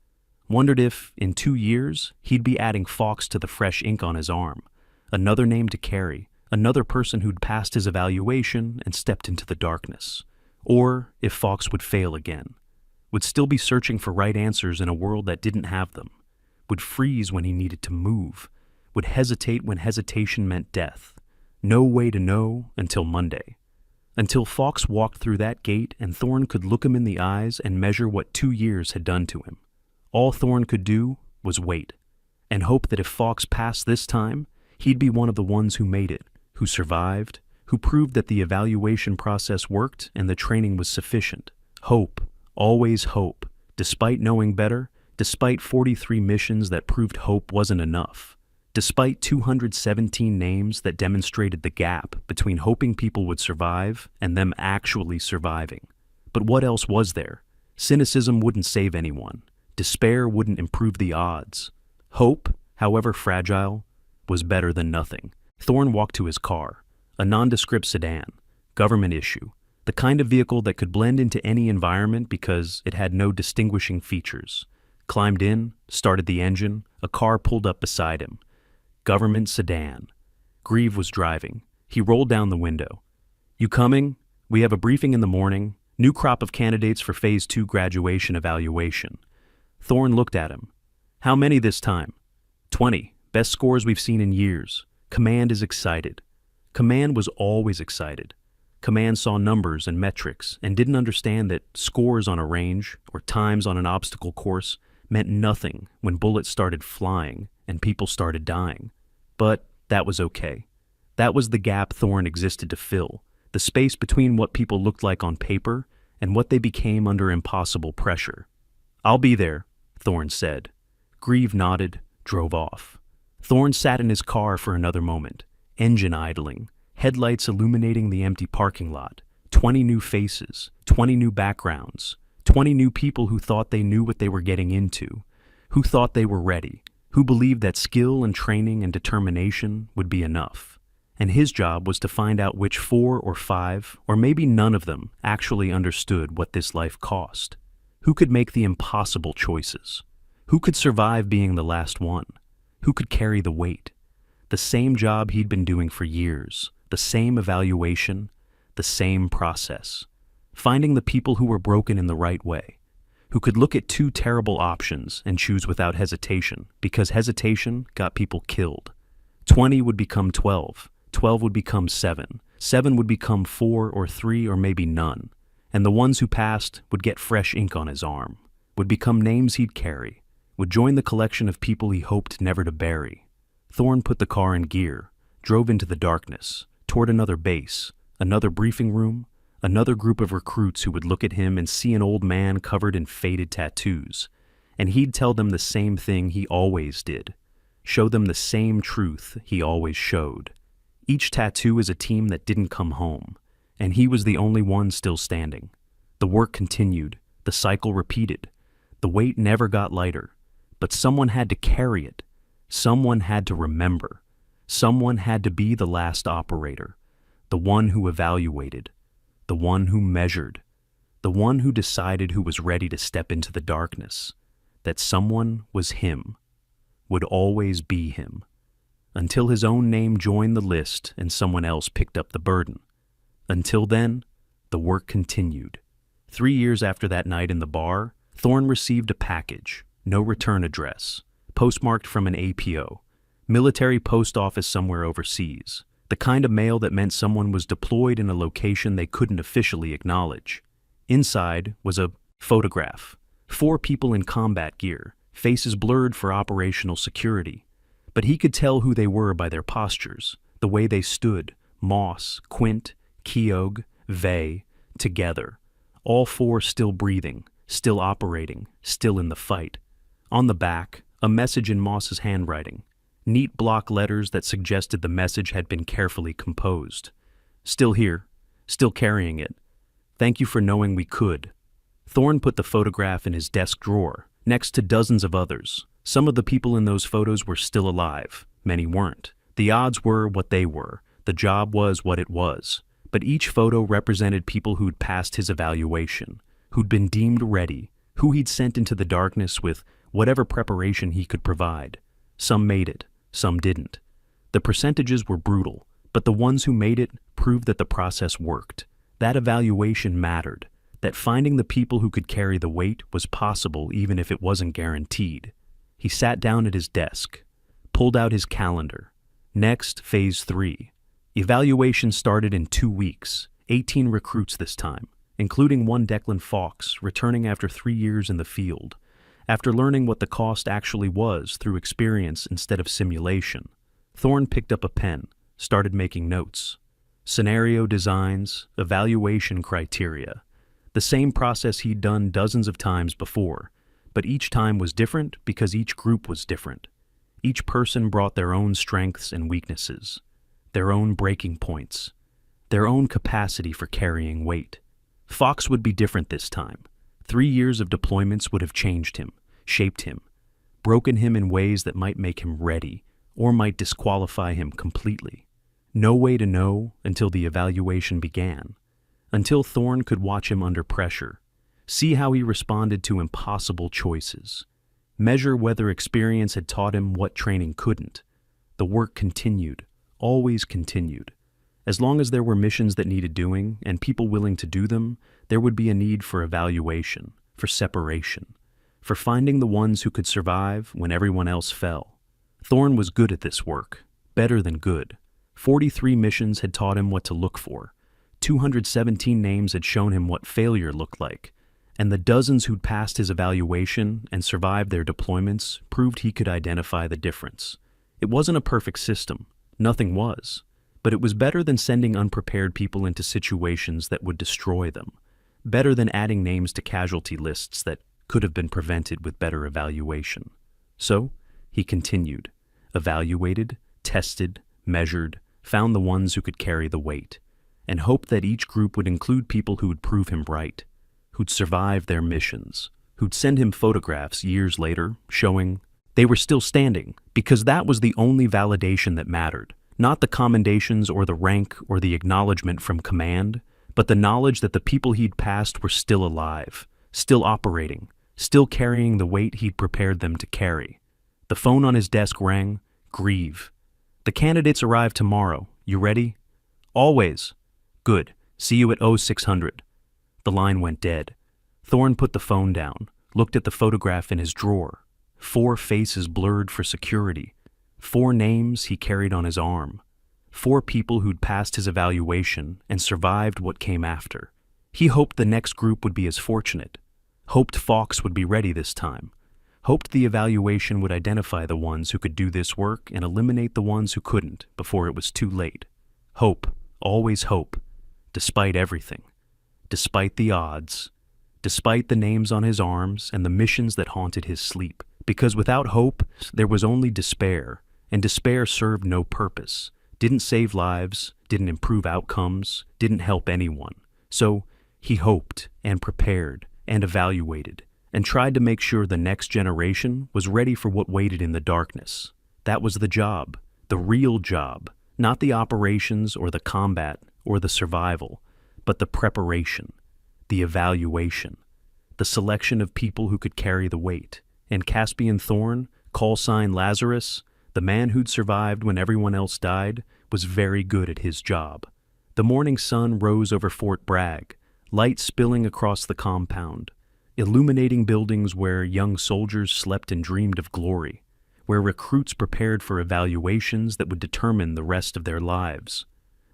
Wondered if, in 2 years, he'd be adding Fox to the fresh ink on his arm, another name to carry, another person who'd passed his evaluation and stepped into the darkness. Or if Fox would fail again, would still be searching for right answers in a world that didn't have them, would freeze when he needed to move, would hesitate when hesitation meant death. No way to know until Monday. Until Fawkes walked through that gate and Thorne could look him in the eyes and measure what 2 years had done to him. All Thorne could do was wait, and hope that if Fawkes passed this time, he'd be one of the ones who made it, who survived, who proved that the evaluation process worked and the training was sufficient. Hope, always hope, despite knowing better, despite 43 missions that proved hope wasn't enough, despite 217 names that demonstrated the gap between hoping people would survive and them actually surviving. But what else was there? Cynicism wouldn't save anyone. Despair wouldn't improve the odds. Hope, however fragile, was better than nothing. Thorne walked to his car, a nondescript sedan, government issue, the kind of vehicle that could blend into any environment because it had no distinguishing features. Climbed in, started the engine, a car pulled up beside him. Government sedan. Grieve was driving. He rolled down the window. "You coming? We have a briefing in the morning. New crop of candidates for Phase 2 graduation evaluation." Thorne looked at him. "How many this time?" 20. Best scores we've seen in years. Command is excited." Command was always excited. Command saw numbers and metrics and didn't understand that scores on a range or times on an obstacle course meant nothing when bullets started flying and people started dying. But that was okay. That was the gap Thorne existed to fill, the space between what people looked like on paper and what they became under impossible pressure. "I'll be there," Thorne said. Grieve nodded, drove off. Thorne sat in his car for another moment, engine idling, headlights illuminating the empty parking lot, 20 new faces, 20 new backgrounds, 20 new people who thought they knew what they were getting into, who thought they were ready, who believed that skill and training and determination would be enough. And his job was to find out which 4 or 5, or maybe none of them, actually understood what this life cost. Who could make the impossible choices? Who could survive being the last one? Who could carry the weight? The same job he'd been doing for years, the same evaluation, the same process. Finding the people who were broken in the right way, who could look at 2 terrible options and choose without hesitation, because hesitation got people killed. 20 would become 12, 12 would become 7, 7 would become 4 or 3 or maybe none, and the ones who passed would get fresh ink on his arm, would become names he'd carry, would join the collection of people he hoped never to bury. Thorne put the car in gear, drove into the darkness, toward another base, another briefing room, another group of recruits who would look at him and see an old man covered in faded tattoos, and he'd tell them the same thing he always did, show them the same truth he always showed. Each tattoo is a team that didn't come home, and he was the only one still standing. The work continued, the cycle repeated. The weight never got lighter, but someone had to carry it. Someone had to remember. Someone had to be the last operator, the one who evaluated, the one who measured, the one who decided who was ready to step into the darkness. That someone was him, would always be him, until his own name joined the list and someone else picked up the burden. Until then, the work continued. 3 years after that night in the bar, Thorne received a package, no return address, postmarked from an APO, military post office somewhere overseas, the kind of mail that meant someone was deployed in a location they couldn't officially acknowledge. Inside was a photograph, 4 people in combat gear, faces blurred for operational security, but he could tell who they were by their postures, the way they stood, Moss, Quint, Keogh, Vey, together, all 4 still breathing, still operating, still in the fight. On the back, a message in Moss's handwriting, neat block letters that suggested the message had been carefully composed. "Still here, still carrying it. Thank you for knowing we could." Thorne put the photograph in his desk drawer, next to dozens of others. Some of the people in those photos were still alive, many weren't. The odds were what they were, the job was what it was. But each photo represented people who'd passed his evaluation, who'd been deemed ready, who he'd sent into the darkness with whatever preparation he could provide. Some made it, some didn't. The percentages were brutal, but the ones who made it proved that the process worked. That evaluation mattered, that finding the people who could carry the weight was possible even if it wasn't guaranteed. He sat down at his desk, pulled out his calendar. Next, Phase 3. Evaluation started in 2 weeks, 18 recruits this time, including one Declan Fawkes, returning after 3 years in the field, after learning what the cost actually was through experience instead of simulation. Thorne picked up a pen, started making notes. Scenario designs, evaluation criteria. The same process he'd done dozens of times before, but each time was different because each group was different. Each person brought their own strengths and weaknesses, their own breaking points, their own capacity for carrying weight. Fawkes would be different this time. 3 years of deployments would have changed him, shaped him, broken him in ways that might make him ready, or might disqualify him completely. No way to know until the evaluation began, until Thorne could watch him under pressure, see how he responded to impossible choices, measure whether experience had taught him what training couldn't. The work continued, always continued. As long as there were missions that needed doing and people willing to do them, there would be a need for evaluation, for separation, for finding the ones who could survive when everyone else fell. Thorne was good at this work, better than good. 43 missions had taught him what to look for. 217 names had shown him what failure looked like, and the dozens who'd passed his evaluation and survived their deployments proved he could identify the difference. It wasn't a perfect system, nothing was, but it was better than sending unprepared people into situations that would destroy them, better than adding names to casualty lists that could have been prevented with better evaluation. So, he continued, evaluated, tested, measured, found the ones who could carry the weight, and hoped that each group would include people who would prove him right, who'd survive their missions, who'd send him photographs years later showing they were still standing, because that was the only validation that mattered, not the commendations or the rank or the acknowledgement from command, but the knowledge that the people he'd passed were still alive, still operating, still carrying the weight he'd prepared them to carry. The phone on his desk rang. Grieve. The candidates arrive tomorrow. You ready? Always. Good. See you at 0600. The line went dead. Thorne put the phone down, looked at the photograph in his drawer. 4 faces blurred for security. 4 names he carried on his arm. 4 people who'd passed his evaluation and survived what came after. He hoped the next group would be as fortunate. Hoped Fawkes would be ready this time. Hoped the evaluation would identify the ones who could do this work and eliminate the ones who couldn't before it was too late. Hope, always hope, despite everything, despite the odds, despite the names on his arms and the missions that haunted his sleep. Because without hope, there was only despair, and despair served no purpose, didn't save lives, didn't improve outcomes, didn't help anyone. So he hoped and prepared and evaluated, and tried to make sure the next generation was ready for what waited in the darkness. That was the job, the real job, not the operations or the combat or the survival, but the preparation, the evaluation, the selection of people who could carry the weight. And Caspian Thorne, call sign Lazarus, the man who'd survived when everyone else died, was very good at his job. The morning sun rose over Fort Bragg, light spilling across the compound, illuminating buildings where young soldiers slept and dreamed of glory, where recruits prepared for evaluations that would determine the rest of their lives,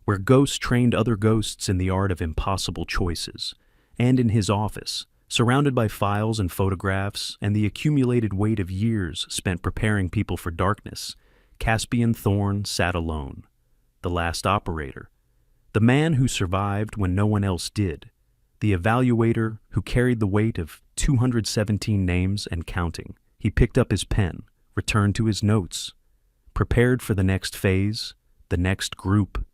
where ghosts trained other ghosts in the art of impossible choices, and in his office, surrounded by files and photographs and the accumulated weight of years spent preparing people for darkness, Caspian Thorne sat alone, the last operator, the man who survived when no one else did, the evaluator who carried the weight of 217 names and counting. He picked up his pen, returned to his notes, prepared for the next phase, the next group,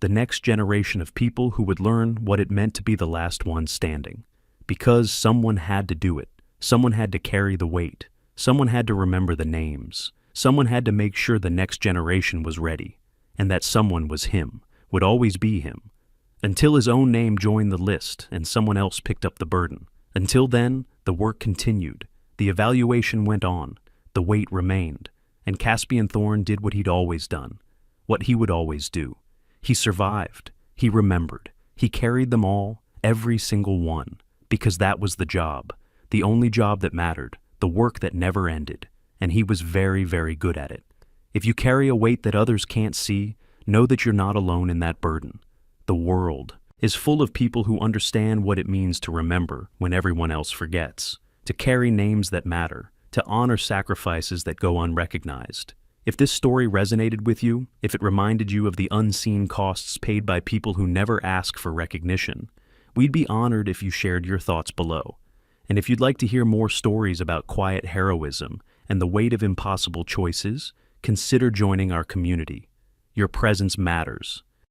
the next generation of people who would learn what it meant to be the last one standing. Because someone had to do it, someone had to carry the weight, someone had to remember the names, someone had to make sure the next generation was ready, and that someone was him, would always be him, until his own name joined the list and someone else picked up the burden. Until then, the work continued, the evaluation went on, the weight remained, and Caspian Thorne did what he'd always done, what he would always do. He survived, he remembered, he carried them all, every single one, because that was the job, the only job that mattered, the work that never ended, and he was very, very good at it. If you carry a weight that others can't see, know that you're not alone in that burden. The world is full of people who understand what it means to remember when everyone else forgets, to carry names that matter, to honor sacrifices that go unrecognized. If this story resonated with you, if it reminded you of the unseen costs paid by people who never ask for recognition, we'd be honored if you shared your thoughts below. And if you'd like to hear more stories about quiet heroism and the weight of impossible choices, consider joining our community. Your presence matters,